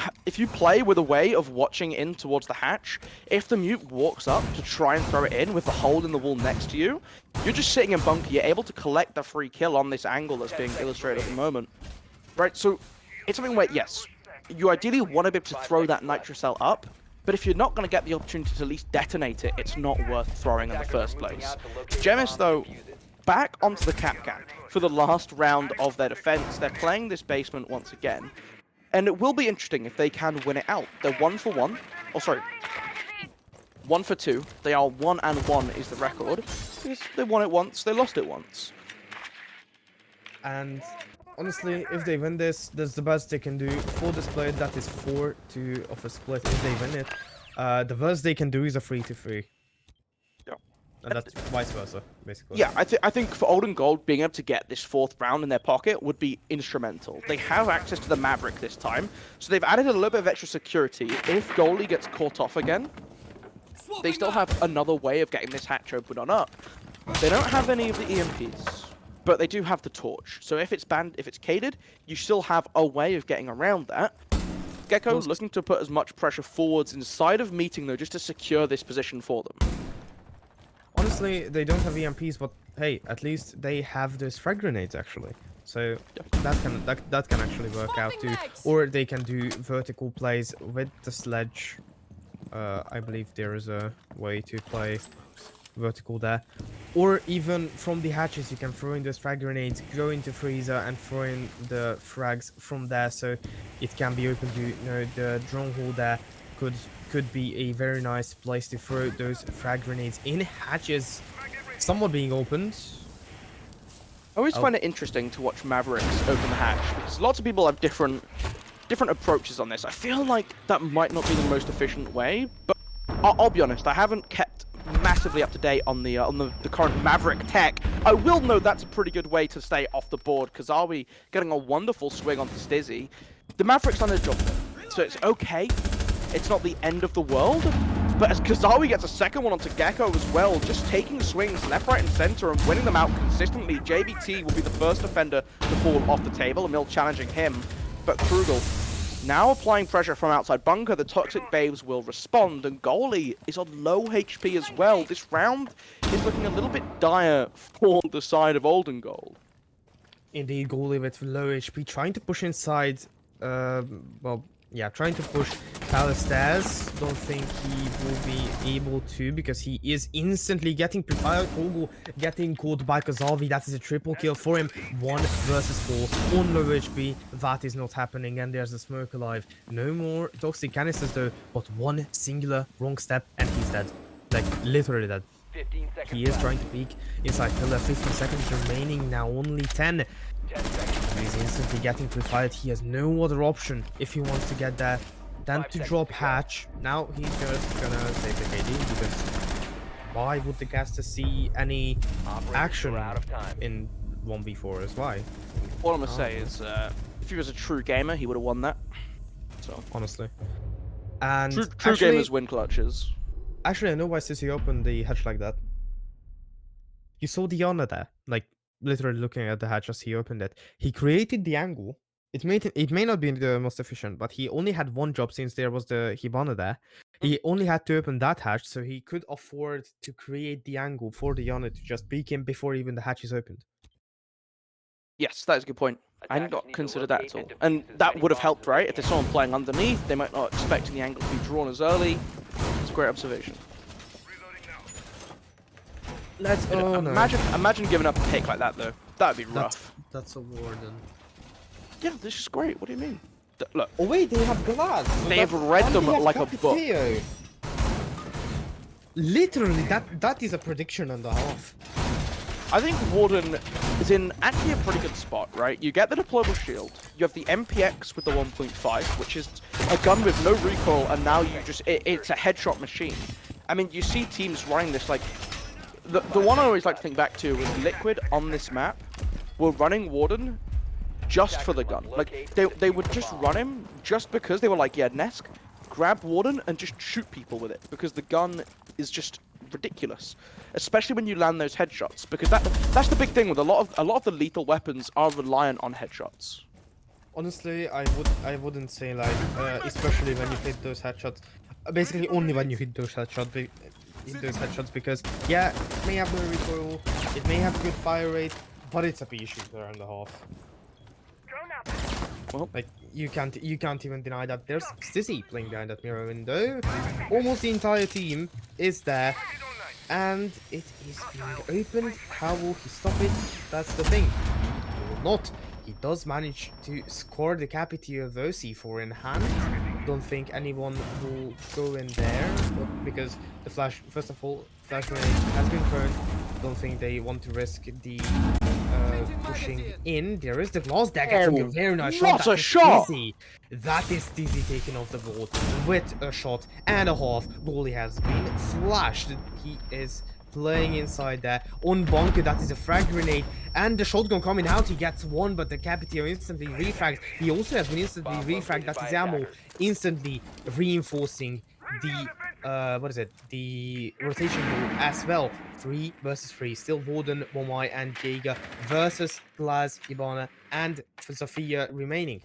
play with a way of watching in towards the hatch, if the mute walks up to try and throw it in with the hole in the wall next to you, you're just sitting in bunker, you're able to collect the free kill on this angle that's being illustrated at the moment. Right, so it's something where, yes, you ideally want to be able to throw that nitro cell up, but if you're not going to get the opportunity to at least detonate it, it's not worth throwing in the first place. Jemis, though, back onto the Capcan for the last round of their defense. They're playing this basement once again, and it will be interesting if they can win it out. They're 1 for 1. Oh, sorry. 1 for 2. They are 1 and 1 is the record. Because they won it once, they lost it once. And honestly, if they win this, that's the best they can do for the split. That is 4-2 of a split if they win it. The worst they can do is a 3-3. Yeah. And that's vice versa, basically. Yeah, I think for Old and Gold, being able to get this 4th round in their pocket would be instrumental. They have access to the Maverick this time, so they've added a little bit of extra security. If goalie gets caught off again, they still have another way of getting this hatch open on up. They don't have any of the EMPs, but they do have the torch. So if it's banned, if it's caded, you still have a way of getting around that. Gecko looking to put as much pressure forwards inside of meeting though, just to secure this position for them. Honestly, they don't have EMPs, but hey, at least they have those frag grenades actually. So that can actually work out too. Or they can do vertical plays with the sledge. I believe there is a way to play vertical there. Or even from the hatches, you can throw in those frag grenades, go into freezer, and throw in the frags from there. So it can be open to, you know, the drone hole there could be a very nice place to throw those frag grenades in hatches. Somewhat being opened. I always find it interesting to watch Mavericks open the hatch because lots of people have different approaches on this. I feel like that might not be the most efficient way, but I'll be honest, I haven't kept massively up to date on the current Maverick tech. I will know that's a pretty good way to stay off the board because are we getting a wonderful swing onto Stizzy? The Maverick's done his job, so it's okay. It's not the end of the world, but as Kazawi gets a second one onto Gecko as well, just taking swings left, right, and center and winning them out consistently, JBT will be the first defender to fall off the table, Emil challenging him, but Krugel now applying pressure from outside bunker, the Toxic Babes will respond, and goalie is on low HP as well. This round is looking a little bit dire for the side of Olden Gold. Indeed, goalie with low HP, trying to push inside, well, yeah, trying to push Palace stairs. Don't think he will be able to because he is instantly getting Kogo getting caught by Kazavi. That is a triple kill for him. 1 versus 4 on low HP. That is not happening, and there's a smoke alive. No more toxic canisters though, but one singular wrong step and he's dead. Like literally dead. 15 seconds He is left. trying to peek inside pillar. 15 seconds remaining now, only 10. 10 seconds. He's instantly getting pre-fired. He has no other option if he wants to get there than 5 to seconds drop to go. hatch. Now he's just gonna save the KD because why would the caster see any Operators action are out of time. in 1v4 as why? All I'm gonna say is, if he was a true gamer, he would have won that. So Honestly. And true actually, gamers win clutches. actually, I know why Sissy opened the hatch like that. You saw the honor there, like literally looking at the hatch as he opened it. He created the angle it may not be the most efficient, but he only had one job since there was the Hibana there. He only had to open that hatch, so he could afford to create the angle for the Yana to just peek him before even the hatch is opened. Yes, that is a good point. I hadn't Attackers got need to considered that locate at all. and And defuse as that many would have bombs helped, as they right? If can. there's someone playing underneath, they might not expecting the angle to be drawn as early. It's a great observation. Let's Imagine giving up a pick like that though. That'd be rough. That's a warden. Yeah, this is great. What do you mean? Look, Oh wait, they have glass. So they have read them like a book. Literally, that is a prediction and a half. I think Warden is in actually a pretty good spot, right? You get the deployable shield, you have the MPX with the 1.5, which is a gun with no recoil, and now you just, it's a headshot machine. I mean, you see teams running this, like, the one I always like to think back to was Liquid on this map were running Warden just for the gun. Like, they would just run him just because they were like, yeah, Nesk, grab Warden and just shoot people with it, because the gun is just ridiculous, especially when you land those headshots, because that's the big thing with a lot of the lethal weapons are reliant on headshots. Honestly, I wouldn't say like, especially when you hit those headshots. Basically, only when you hit those headshots, because yeah, it may have no recoil, it may have good fire rate, but it's a pea shooter and a half. Well, Like you can't even deny that there's Stizzy playing behind that mirror window. Almost the entire team is there, and it is being opened. How will he stop it? That's the thing. He will not. He does manage to score the Capitio though, C4 in hand. Don't think anyone will go in there, but because the flash, first of all, flash grenade has been thrown. Don't think they want to risk the pushing in. There is the glass dagger from a very nice shot. What a shot! Stizzy. That is Stizzy taking off the board with a shot and a half. Goalie has been flashed. He is playing inside there on Bonker. That is a frag grenade and the shotgun coming out. He gets one, but the Capitio instantly refrags. He also has been instantly refragged. That is ammo instantly reinforcing the what is it? The rotation rule as well. 3 versus 3. Still Warden, Momai, and Jaeger versus Glaz, Hibana, and Sophia remaining.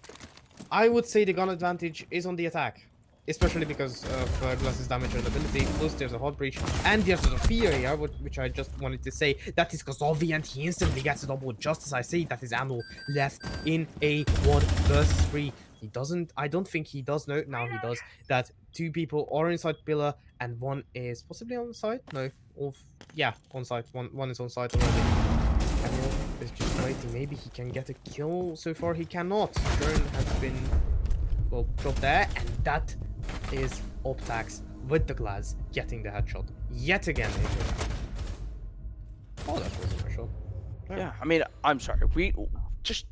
I would say the gun advantage is on the attack, especially because of Glaz's damage and ability. Plus, there's a hot breach, and there's a Sophia here, which I just wanted to say. That is Kazovi, and he instantly gets a double. Just as I say, that is ammo left in a 1 versus 3. He doesn't. I don't think he does know. Now he does that. 2 people are inside pillar, and 1 is possibly on site. No, yeah, on site. One is on site already. Daniel is just waiting. Maybe he can get a kill. So far, he cannot. Drone has been dropped there, and that is Optax with the glass getting the headshot yet again. Oh, that wasn't a shot. Yeah, I mean, I'm sorry. We just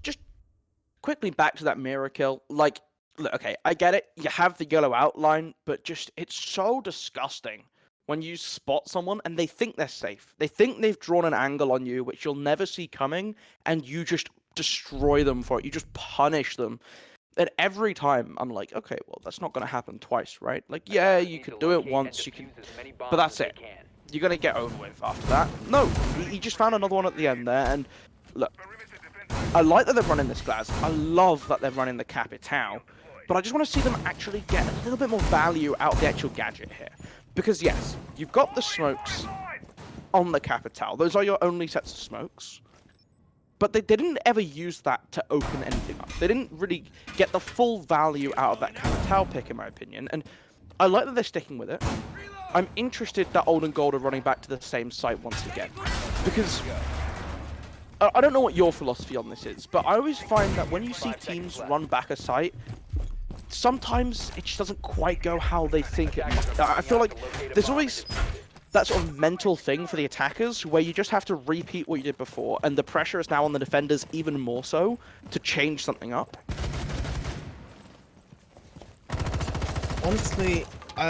quickly back to that mirror kill. Like, look, okay, I get it. You have the yellow outline, but just it's so disgusting when you spot someone and they think they're safe. They think they've drawn an angle on you, which you'll never see coming, and you just destroy them for it. You just punish them. And every time I'm like, okay, well, that's not going to happen twice, right? Like, yeah, you could do it once, you can, but that's it. You're going to get over with after that. No, he just found another one at the end there, and look, I like that they're running this glass. I love that they're running the Capitao, but I just want to see them actually get a little bit more value out of the actual gadget here. Because yes, you've got the smokes on the Capitao. Those are your only sets of smokes. But they didn't ever use that to open anything up. They didn't really get the full value out of that Capitao pick, in my opinion. And I like that they're sticking with it. I'm interested that Old and Gold are running back to the same site once again. Because I don't know what your philosophy on this is, but I always find that when you see teams run back a site, sometimes it just doesn't quite go how they think it might. I feel like there's always that sort of mental thing for the attackers where you just have to repeat what you did before, and the pressure is now on the defenders even more so to change something up. Honestly,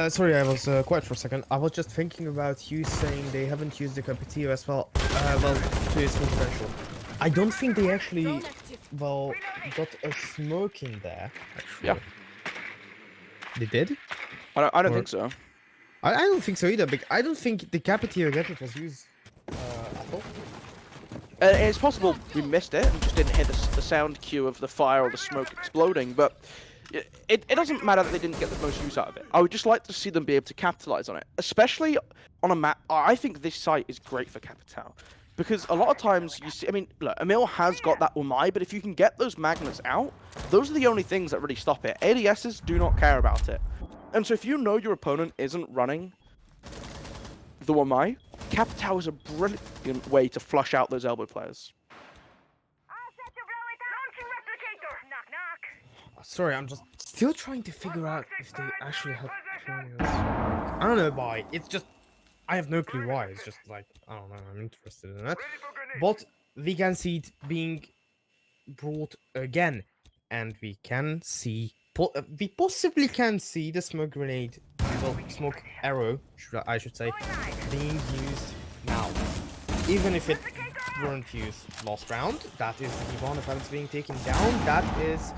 sorry, I was quiet for a second. I was just thinking about you saying they haven't used the Capitio as well, to its full potential. I don't think they actually, well, got a smoke in there, actually. Yeah. They did? I don't think so. I don't think so either, but I don't think the Capitio gadget was used at all. It's possible we missed it and just didn't hear the sound cue of the fire or the smoke exploding, but it doesn't matter that they didn't get the most use out of it. I would just like to see them be able to capitalize on it, especially on a map. I think this site is great for Capital, because a lot of times you see, I mean, look, Emil has got that Umai, but if you can get those magnets out, those are the only things that really stop it. ADSs do not care about it. And so if you know your opponent isn't running the Umai, Capital is a brilliant way to flush out those elbow players. Sorry, I'm just still trying to figure out if they actually had plans. I don't know why. It's just I have no clue why. It's just like I don't know. I'm interested in that. But we can see it being brought again, and we can see we possibly can see the smoke grenade, well, smoke arrow, I should say, being used now. Even if it weren't used last round, that is the Ivana pellets being taken down. That is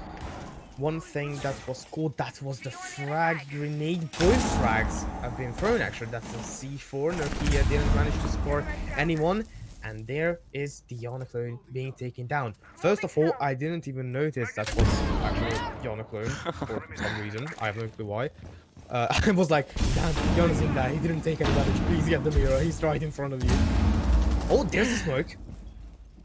one thing that was cool. That was the frag grenade. Both frags have been thrown, actually. That's a C4. Nokia didn't manage to score anyone. And there is the Yana clone being taken down. First of all, I didn't even notice that was actually Yana clone for some reason. I have no clue why. I was like, damn, Yana's in there. He didn't take any damage. Please get the mirror. He's right in front of you. Oh, there's the smoke.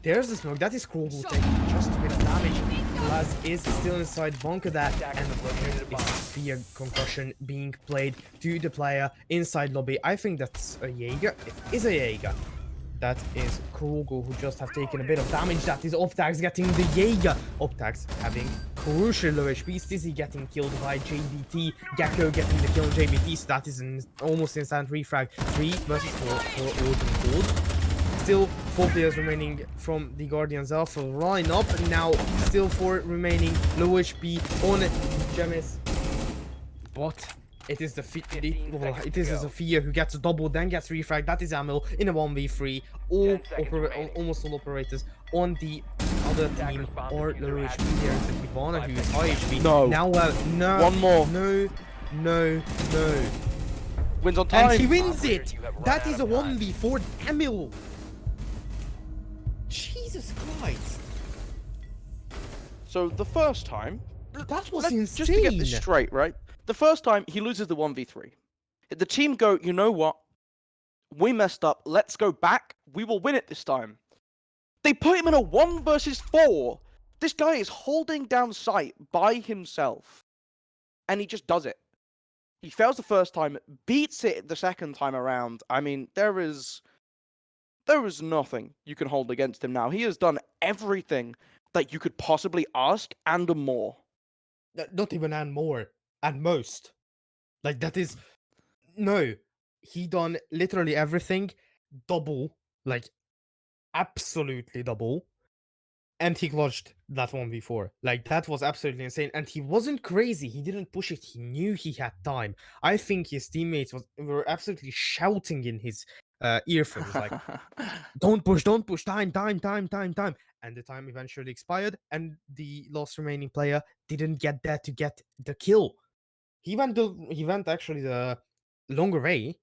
There's the smoke. That is cool. Who take just a bit of damage. Laz is still inside bunker that, and there is fear concussion being played to the player inside lobby. I think that's a Jaeger. It is a Jaeger. That is Krugo, who just have taken a bit of damage. That is Optax getting the Jaeger. Optax having crucial low HP. Stizzy getting killed by JBT. Gecko getting the kill on JBT. So that is an almost instant refrag. 3 versus 4 for Odin Gold. Still 4 players remaining from the Guardians Alpha lineup. Now still 4 remaining low HP on Gemis. But it is the Zofia who gets a double, then gets refrag. That is Amil in a 1v3. Almost all operators on the other team are low HP. There is the Ivana who is high HP. No. Now, no. One more. No. Wins on time. And he wins it. That is a 1v4. Emil. Jesus Christ. So the first time, That was insane. just to get this straight, right? The first time he loses the 1v3. The team go, you know what? We messed up. Let's go back. We will win it this time. They put him in a 1 versus 4. This guy is holding down sight by himself. And he just does it. He fails the first time, beats it the second time around. I mean, there is nothing you can hold against him now. He has done everything that you could possibly ask and more. Not even and more. And most. Like, that is... No. He done literally everything. Double. Like, absolutely double. And he clutched that 1v4. Like, that was absolutely insane. And he wasn't crazy. He didn't push it. He knew he had time. I think his teammates were absolutely shouting in his earphones. Like, don't push, time. And the time eventually expired. And the last remaining player didn't get there to get the kill. He went actually the longer way,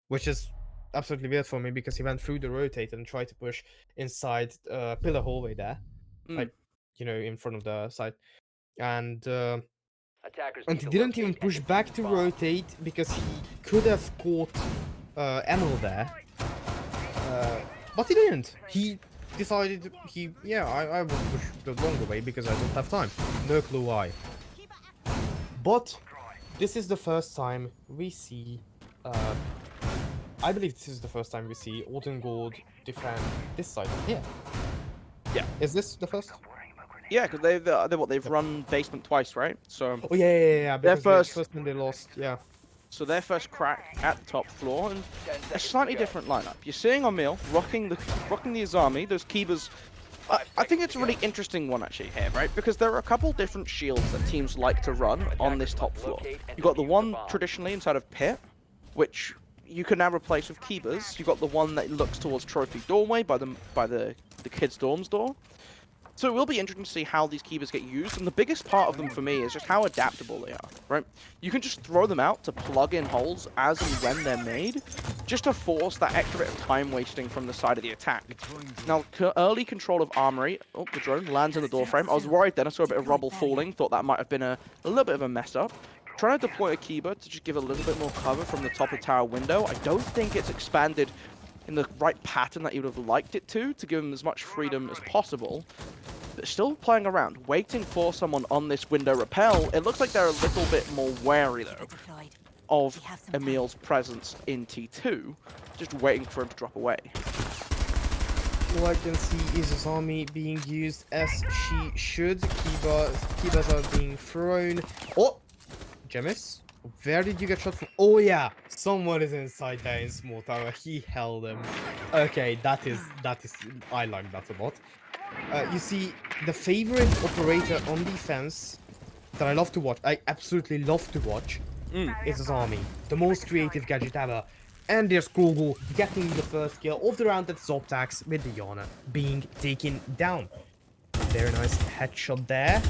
which is absolutely weird for me because he went through the rotate and tried to push inside pillar hallway there, like, you know, in front of the site, and he didn't even push back to rotate because he could have caught Emil there, but he didn't. He decided I will push the longer way because I don't have time. No clue why. But this is the first time we see I believe this is the first time we see Odin Gold defend this side here. Yeah. Is this the first? Yeah, because they've run basement twice, right? So. Oh yeah. Their first when they lost, yeah. So their first crack at the top floor, and a slightly different lineup. You're seeing Emil rocking the Azami, those Kibas. I think it's a really interesting one actually here, right? Because there are a couple different shields that teams like to run on this top floor. You've got the one traditionally inside of Pit, which you can now replace with Kibas. You've got the one that looks towards Trophy Doorway by the kids' dorms door. So it will be interesting to see how these Kibas get used, and the biggest part of them for me is just how adaptable they are, right? You can just throw them out to plug in holes as and when they're made, just to force that extra bit of time wasting from the side of the attack. Now, early control of Armory. Oh, the drone lands in the door frame. I was worried then. I saw a bit of rubble falling. Thought that might have been a little bit of a mess up. Trying to deploy a Kiba to just give a little bit more cover from the top of tower window. I don't think it's expanded in the right pattern that you would have liked it to give him as much freedom as possible. But still playing around, waiting for someone on this window rappel. It looks like they're a little bit more wary, though, of Emil's presence in T2, just waiting for him to drop away. All I can see is his army being used as she should. Kibas are being thrown. Oh! Jemis? Where did you get shot from? Oh yeah! Someone is inside there in small tower. He held him. Okay, that is I like that a lot. You see, the favorite operator on defense that I love to watch, I absolutely love to watch, is his army. The most creative gadget ever. And there's Krogel getting the first kill of the round at Zoptax with Diana being taken down. Very nice headshot there.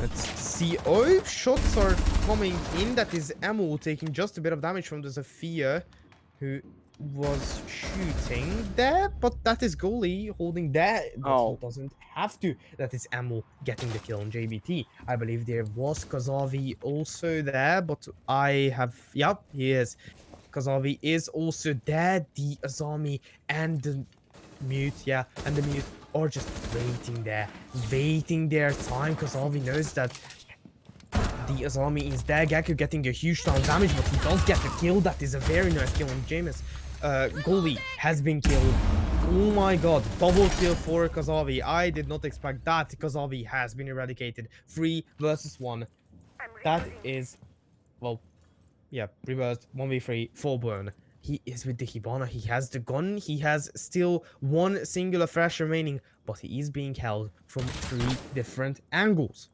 Let's see. Oh, shots are coming in. That is Ammo taking just a bit of damage from the Zafia, who was shooting there, but that is goalie holding that, but he doesn't have to. That is Ammo getting the kill on JBT. I believe there was Kazavi also there, but yep, he is. Kazavi is also there. The Azami and the Mute, and the Mute are just waiting their time. Kazavi knows that the Azami is there. Gaku getting a huge ton of damage, but he does get the kill. That is a very nice kill on Jameis. Goalie has been killed. Oh my god, double kill for Kazavi. I did not expect that. Kazavi has been eradicated. 3 versus 1. That is, well, yeah, reversed 1v3 full burn. He is with the Hibana. He has the gun. He has still one singular flash remaining, but he is being held from 3 different angles.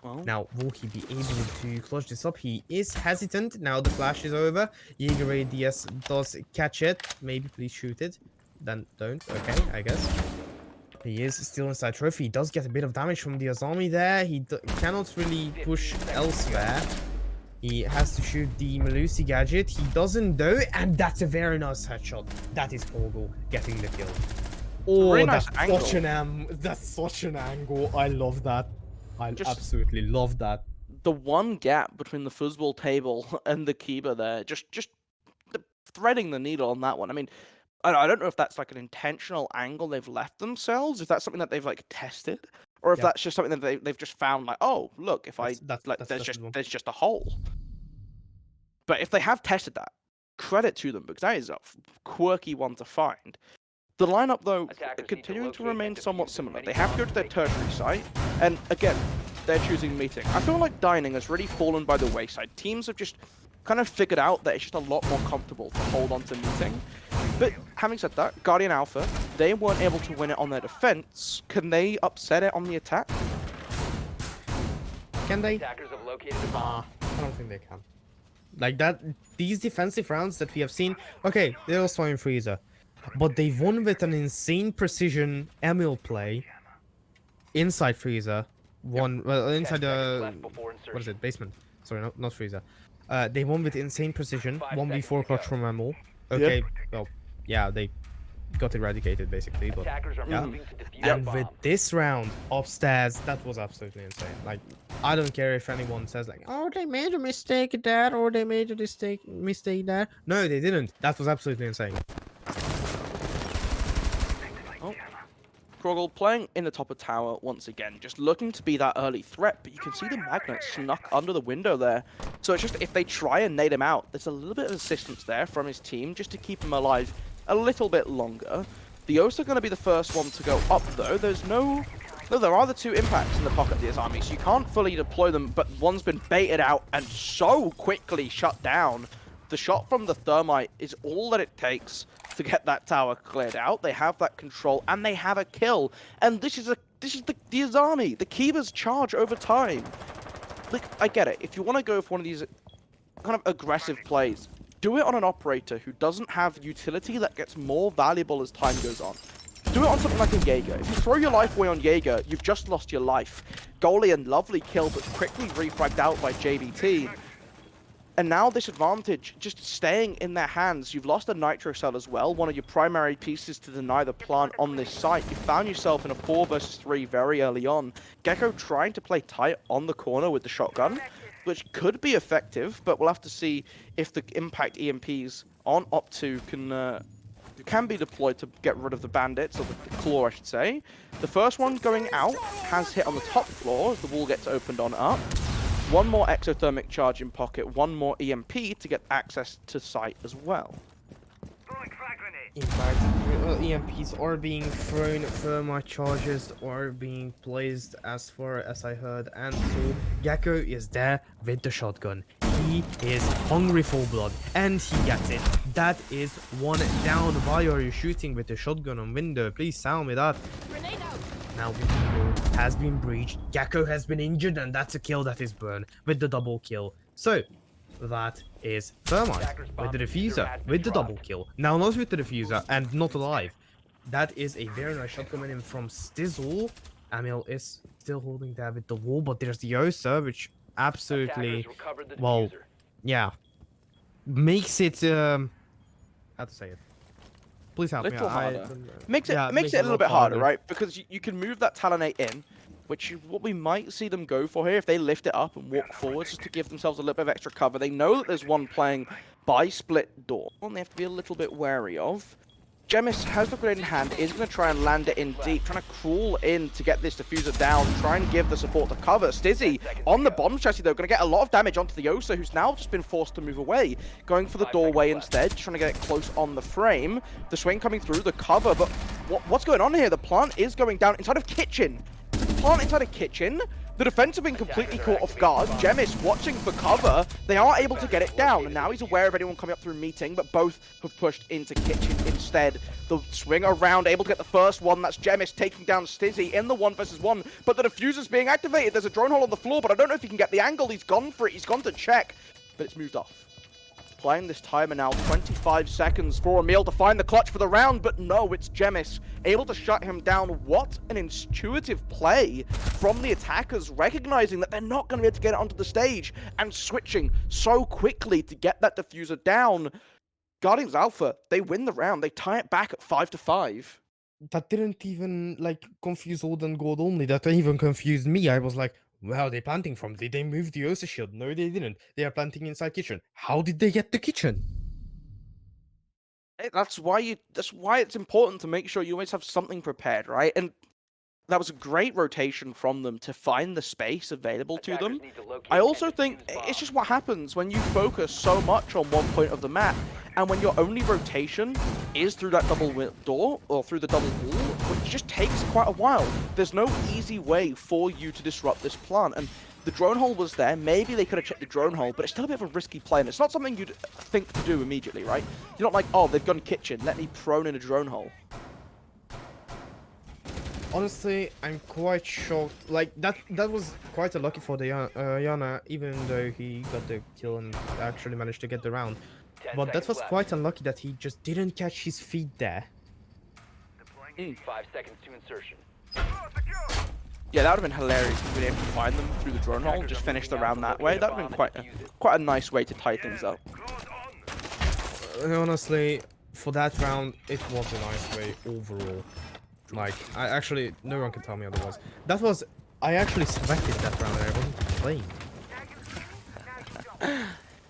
Well, now, will he be able to clutch this up? He is hesitant. Now the flash is over. Jaeger ADS does catch it. Maybe please shoot it. Then don't. Okay, I guess. He is still inside trophy. He does get a bit of damage from the Azami there. He cannot really push elsewhere. He has to shoot the Melusi gadget. He doesn't though, and that's a very nice headshot. That is Kogel getting the kill. Oh, really that's nice angle. such an angle. I love that. I absolutely love that. The one gap between the foosball table and the Kiba there, just threading the needle on that one. I mean, I don't know if that's like an intentional angle they've left themselves, if that's something that they've like tested, or if that's just something that they've just found like, oh look, if there's just a hole. But if they have tested that, credit to them, because that is a quirky one to find. The lineup, though, continuing to remain somewhat similar. They have to go to their tertiary site, and again, they're choosing meeting. I feel like dining has really fallen by the wayside. Teams have just kind of figured out that it's just a lot more comfortable to hold on to meeting. But having said that, Guardian Alpha, they weren't able to win it on their defense. Can they upset it on the attack? Can they? Attackers have located a bomb. I don't think they can. Like that, these defensive rounds that we have seen, okay, they also in Freezer. But they won with an insane precision Emil play inside Freezer. Inside the what is it? Basement. Sorry, not Freezer. They won with insane precision. 1v4 clutch from Emil. Okay, well, yeah, they got eradicated basically, but and with this round upstairs, that was absolutely insane. Like, I don't care if anyone says like, oh, they made a mistake there, or they made a mistake there. No, they didn't. That was absolutely insane. Krogel playing in the top of tower once again, just looking to be that early threat, but you can see the Magnet snuck under the window there. So it's just, if they try and nade him out, there's a little bit of assistance there from his team just to keep him alive a little bit longer. The O's are going to be the first one to go up though. There are the 2 impacts in the pocket of the army, so you can't fully deploy them, but one's been baited out and so quickly shut down. The shot from the Thermite is all that it takes to get that tower cleared out. They have that control and they have a kill. And this is the Azami. The Kiva's charge over time. Like, I get it. If you want to go for one of these kind of aggressive plays, do it on an operator who doesn't have utility that gets more valuable as time goes on. Do it on something like a Jaeger. If you throw your life away on Jaeger, you've just lost your life. Goalie and lovely kill, but quickly refragged out by JBT. And now this advantage just staying in their hands. You've lost a nitro cell as well, one of your primary pieces to deny the plant on this site. You found yourself in a 4 versus 3 very early on. Gecko trying to play tight on the corner with the shotgun, which could be effective, but we'll have to see if the impact EMPs on Op2 can be deployed to get rid of the bandits, or the claw I should say. The first one going out has hit on the top floor as the wall gets opened on up. One more exothermic charge in pocket, one more EMP to get access to site as well. In fact, EMPs are being thrown, thermite charges are being placed as far as I heard, and so Gecko is there with the shotgun. He is hungry for blood, and he gets it. That is one down. Why are you shooting with the shotgun on window? Please tell me that. Now the window has been breached, Gecko has been injured, and that's a kill that is burned with the double kill. So, that is Thermite with the diffuser, with the double kill. Now not with the diffuser, and not alive. That is a very nice shot coming in from Stizzle. Emil is still holding there with the wall, but there's the Osa, which absolutely, well, yeah, makes it, how to say it? Please help me Little out. harder. Makes it a little bit harder, right? Because you can move that Talonate in, which is what we might see them go for here if they lift it up and walk forwards just to give themselves a little bit of extra cover. They know that there's one playing by split door, and they have to be a little bit wary of. Gemis has the grenade in hand, is going to try and land it in deep, trying to crawl in to get this diffuser down, try and give the support to cover. Stizzy on the bomb chassis though, going to get a lot of damage onto the Osa, who's now just been forced to move away. Going for the doorway instead, trying to get it close on the frame. The swing coming through, the cover, but what's going on here? The plant is going down inside of kitchen. Plant inside a kitchen. The defense have been completely caught off guard. Gemis watching for cover. They are able to get it down, and now he's aware of anyone coming up through meeting, but both have pushed into kitchen instead. The swing around, able to get the first one. That's Gemis taking down Stizzy in the 1 versus 1, but the diffuser's being activated. There's a drone hole on the floor, but I don't know if he can get the angle. He's gone for it. He's gone to check, but it's moved off. Playing this timer now, 25 seconds for Emil to find the clutch for the round, but no, it's Gemis able to shut him down. What an intuitive play from the attackers, recognizing that they're not going to be able to get it onto the stage and switching so quickly to get that diffuser down. Guardians Alpha, they win the round. They tie it back at 5-5. That didn't even, like, confuse Old and Gold only. That even confused me. I was like, where are they planting from? Did they move the Osa shield? No, they didn't. They are planting inside kitchen. How did they get the kitchen? That's why it's important to make sure you always have something prepared, right? And that was a great rotation from them to find the space available to them. I also think it's just what happens when you focus so much on one point of the map, and when your only rotation is through that double door or through the double wall, which just takes quite a while. There's no easy way for you to disrupt this plant, and the drone hole was there. Maybe they could have checked the drone hole, but it's still a bit of a risky play, and it's not something you'd think to do immediately, right? You're not like, oh, they've gone kitchen, let me prone in a drone hole. Honestly, I'm quite shocked. Like, that was quite a lucky for the Yana, even though he got the kill and actually managed to get the round. But that was quite unlucky that he just didn't catch his feet there. 5 seconds to insertion. Yeah, that would have been hilarious if we were able to find them through the drone hole and just finish the round that way. That would have been quite a nice way to tie things up. Honestly, for that round, it was a nice way overall. Like, I actually, no one can tell me otherwise. That was, I actually sweated that round and I wasn't playing.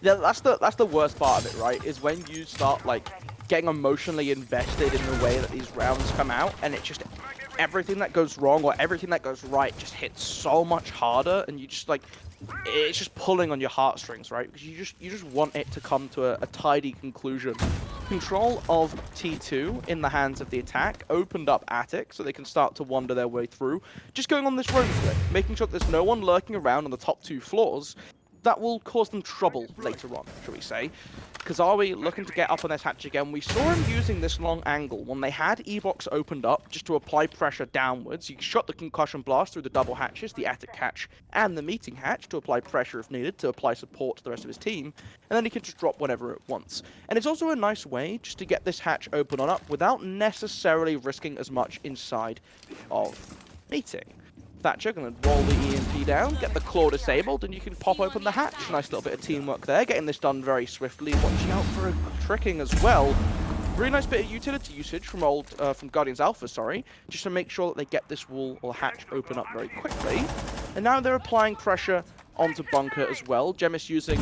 Yeah, that's the worst part of it, right? Is when you start, like, getting emotionally invested in the way that these rounds come out, and it just, everything that goes wrong or everything that goes right just hits so much harder, and you just, like, it's just pulling on your heartstrings, right? Because you just want it to come to a tidy conclusion. Control of T2 in the hands of the attack opened up Attic so they can start to wander their way through. Just going on this road split, making sure that there's no one lurking around on the top 2 floors. That will cause them trouble later on, shall we say. Kazawi looking to get up on this hatch again. We saw him using this long angle when they had E-Box opened up just to apply pressure downwards. He shot the concussion blast through the double hatches, the attic hatch and the meeting hatch to apply pressure if needed, to apply support to the rest of his team. And then he can just drop whenever it wants. And it's also a nice way just to get this hatch open on up without necessarily risking as much inside of meeting. Thatcher gonna roll the EMP down, get the claw disabled, and you can pop open the hatch. Nice little bit of teamwork there, getting this done very swiftly. Watching out for a tricking as well. Really nice bit of utility usage from from Guardians Alpha, sorry, just to make sure that they get this wall or hatch open up very quickly. And now they're applying pressure onto Bunker as well. Gemis using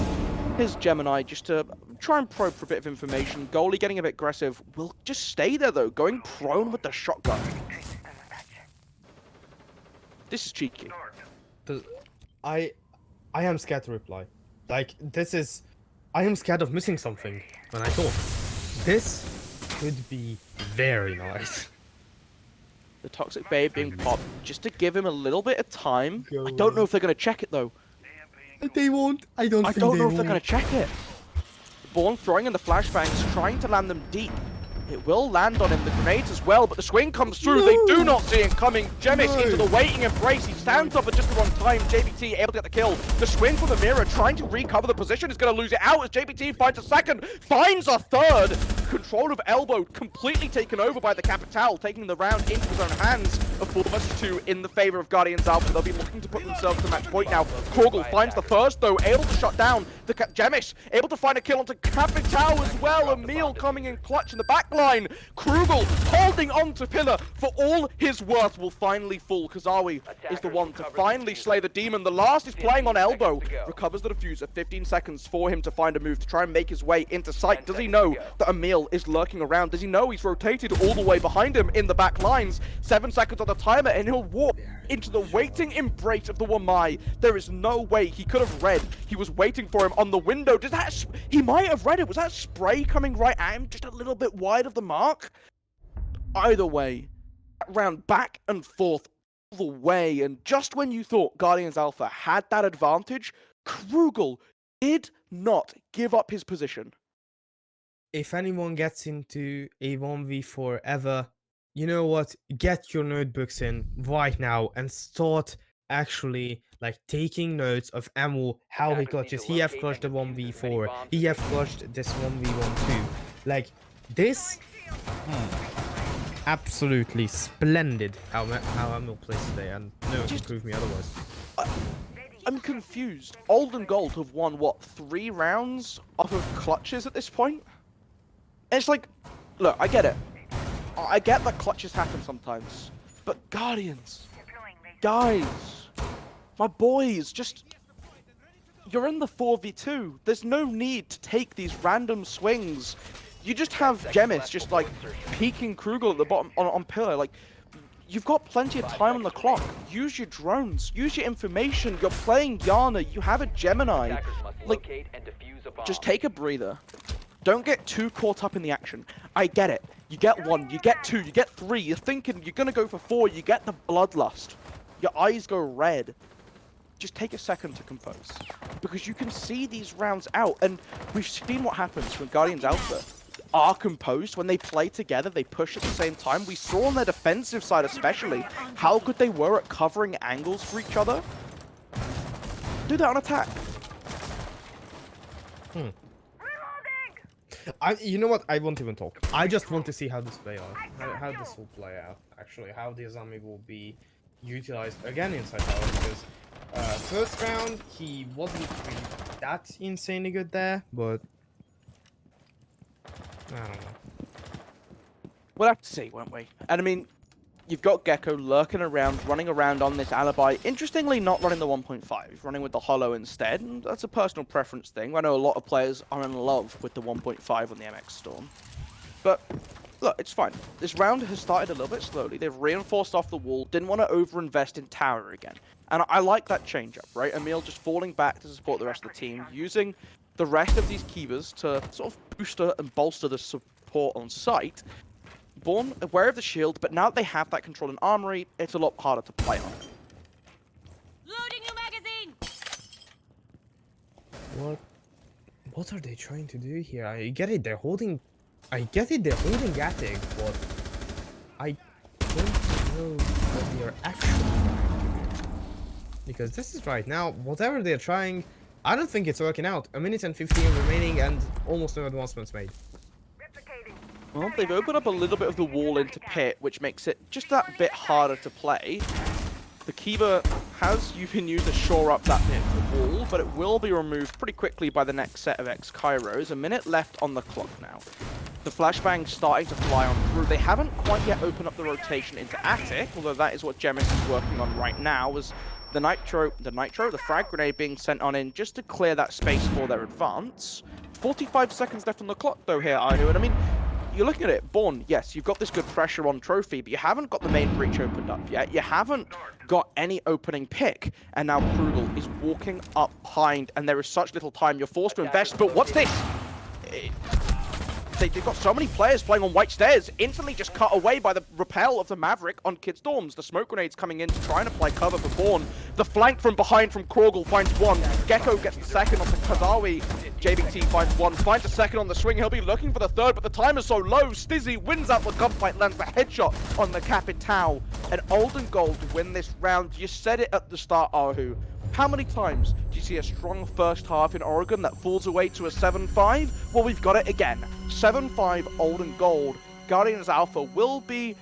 his Gemini just to try and probe for a bit of information. Goalie getting a bit aggressive. Will just stay there though, going prone with the shotgun. This is cheeky. I am scared to reply. Like, this is... I am scared of missing something when I talk. This could be very nice. The Toxic Babe being popped just to give him a little bit of time. I don't know if they're going to check it though. They won't. I don't know if they're going to check it. Born throwing in the flashbangs, trying to land them deep. It will land on him, the grenades as well, but the swing comes through. They do not see it coming. Gemis into the waiting embrace. He stands up at just the wrong time. JBT able to get the kill. The swing from the mirror, trying to recover the position, is going to lose it out as JBT finds a second, finds a third. Control of Elbow completely taken over by the Capital, taking the round into his own hands. A 4 vs 2 in the favor of Guardians Alpha. They'll be looking to put themselves to match point now. Korgel finds the first though, able to shut down the Gemis, able to find a kill onto Capital as well. Emil coming in clutch in the back line. Krugel holding on to Pillar for all his worth will finally fall. Kazawi is the one to finally slay the demon. The last is playing on Elbow. Recovers the diffuser. 15 seconds for him to find a move to try and make his way into sight. Does he know that Emil is lurking around? Does he know he's rotated all the way behind him in the back lines? 7 seconds on the timer and he'll walk into the waiting embrace of the Wamai. There is no way he could have read. He was waiting for him on the window. Does that... He might have read it. Was that spray coming right at him just a little bit wide of the mark? Either way, that round back and forth all the way, and just when you thought Guardians Alpha had that advantage, Krugel did not give up his position. If anyone gets into a 1v4 ever, you know what? Get your notebooks in right now and start actually like taking notes of ammo, how he clutches. He have clutched the 1v4. He have clutched this 1v1 too. Like this, absolutely splendid how ammo plays today, and no one can prove me otherwise. I'm confused. Old and Gold have won what, 3 rounds off of clutches at this point? And it's like, look, I get it. I get that clutches happen sometimes, but Guardians, guys, my boys, just, you're in the 4v2. There's no need to take these random swings. You just have Gemis just like peeking Krugel at the bottom on Pillar. Like, you've got plenty of time on the clock. Use your drones, use your information. You're playing Yana, you have a Gemini. Like, just take a breather. Don't get too caught up in the action. I get it. You get 1, you get 2, you get 3. You're thinking you're going to go for 4. You get the bloodlust. Your eyes go red. Just take a second to compose. Because you can see these rounds out. And we've seen what happens when Guardians Alpha are composed. When they play together, they push at the same time. We saw on their defensive side especially how good they were at covering angles for each other. Do that on attack. You know what? I won't even talk. I just want to see how this play out. How this will play out, actually. How the Azami will be utilized again inside tower. Because first round, he wasn't really that insanely good there, but I don't know. We'll have to see, won't we? And I mean, you've got Gecko lurking around, running around on this alibi. Interestingly, not running the 1.5, running with the Hollow instead. And that's a personal preference thing. I know a lot of players are in love with the 1.5 on the MX Storm. But look, it's fine. This round has started a little bit slowly. They've reinforced off the wall, didn't want to overinvest in tower again. And I like that change up, right? Emil just falling back to support the rest of the team, using the rest of these Kivas to sort of booster and bolster the support on site. Born aware of the shield, but now that they have that control in armory, it's a lot harder to play on. Loading new magazine. What are they trying to do here? I get it, they're holding Gatig, but I don't know what they're actually trying to do. Because this is right now, whatever they're trying, I don't think it's working out. 1 minute and 15 remaining and almost no advancements made. Well, they've opened up a little bit of the wall into pit, which makes it just that bit harder to play. The Kiva has been used to shore up that bit of the wall, but it will be removed pretty quickly by the next set of X-Kairos. A minute left on the clock now. The flashbang's starting to fly on through. They haven't quite yet opened up the rotation into Attic, although that is what Gemis is working on right now, as the frag grenade being sent on in just to clear that space for their advance. 45 seconds left on the clock though here, Ahu, and I mean, you're looking at it, Born, yes, you've got this good pressure on Trophy, but you haven't got the main breach opened up yet. You haven't got any opening pick, and now Krugel is walking up behind, and there is such little time. You're forced to invest, but what's this? They've got so many players playing on white stairs, instantly just cut away by the rappel of the Maverick on Kid Storms. The smoke grenades coming in to try and apply cover for Born. The flank from behind from Krogel finds one. Gecko gets the second onto Kazawi. JBT finds one, finds a second on the swing. He'll be looking for the third, but the time is so low. Stizzy wins out the gunfight, lands the headshot on the Capitao. And Olden Gold win this round. You said it at the start, Ahu. How many times do you see a strong first half in Oregon that falls away to a 7-5? Well, we've got it again. 7-5 Olden Gold. Guardians Alpha will be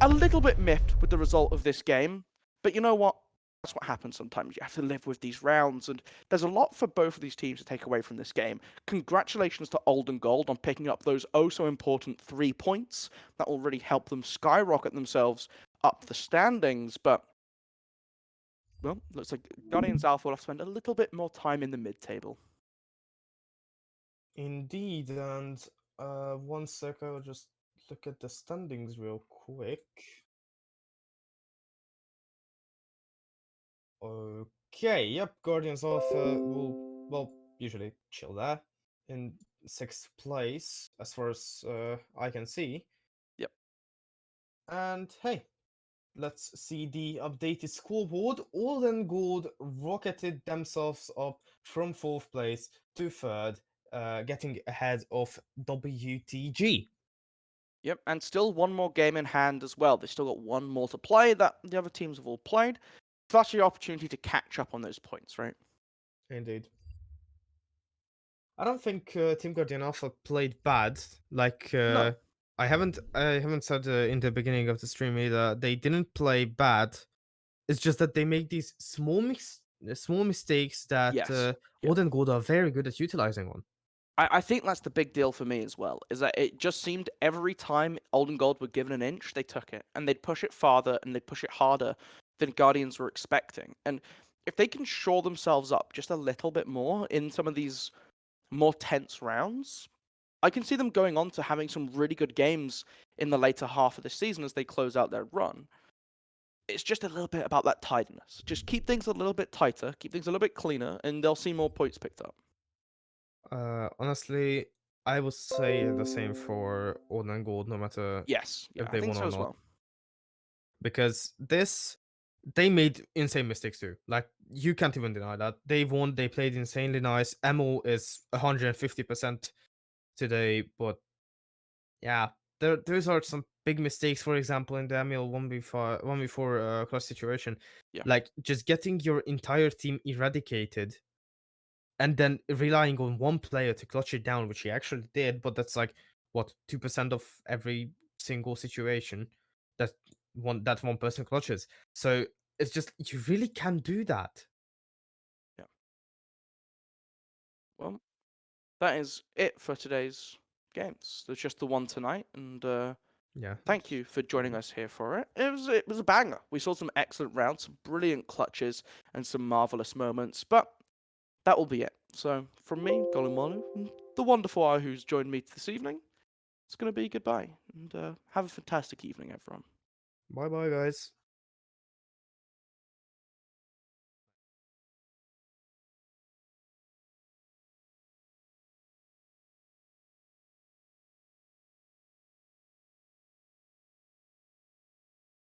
a little bit miffed with the result of this game, but you know what? That's what happens sometimes. You have to live with these rounds, and there's a lot for both of these teams to take away from this game. Congratulations to Olden Gold on picking up those so important 3 points. That will really help them skyrocket themselves up the standings, but well, looks like Guardians Alpha will have to spend a little bit more time in the mid-table. Indeed, and 1 sec, I'll just look at the standings real quick. Okay, yep, Guardians Alpha will, well, usually chill there in 6th place, as far as I can see. Yep. And hey, let's see the updated scoreboard. Olden Gold rocketed themselves up from 4th place to 3rd, getting ahead of WTG. Yep, and still one more game in hand as well. They've still got one more to play that the other teams have all played. So that's your opportunity to catch up on those points, right? Indeed. I don't think Team Guardian Alpha played bad. Like No. I haven't said in the beginning of the stream either. They didn't play bad. It's just that they make these small mistakes that Yes. Yep. Olden Gold are very good at utilizing on. I think that's the big deal for me as well, is that it just seemed every time Olden Gold were given an inch, they took it. And they'd push it farther and they'd push it harder than Guardians were expecting. And if they can shore themselves up just a little bit more in some of these more tense rounds, I can see them going on to having some really good games in the later half of the season as they close out their run. It's just a little bit about that tidiness. Just keep things a little bit tighter, keep things a little bit cleaner, and they'll see more points picked up. Honestly, I would say the same for Olden Gold, no matter Yes, yeah, if I they think won so or as not. well. Because they made insane mistakes too. Like, you can't even deny that. They won, they played insanely nice. Ammo is 150% today, but yeah, those are some big mistakes. For example, in the Emil 1v4 cross situation, Yeah. like just getting your entire team eradicated and then relying on one player to clutch it down, which he actually did. But that's like what 2% of every single situation that one person clutches. So it's just you really can do that. Yeah. Well, that is it for today's games. There's just the one tonight, and Yeah. thank you for joining us here for it. It was a banger. We saw some excellent rounds, some brilliant clutches, and some marvelous moments. But that will be it. So from me, Golumolu, and the wonderful Eye who's joined me this evening, it's going to be goodbye, and have a fantastic evening, everyone. Bye bye, guys.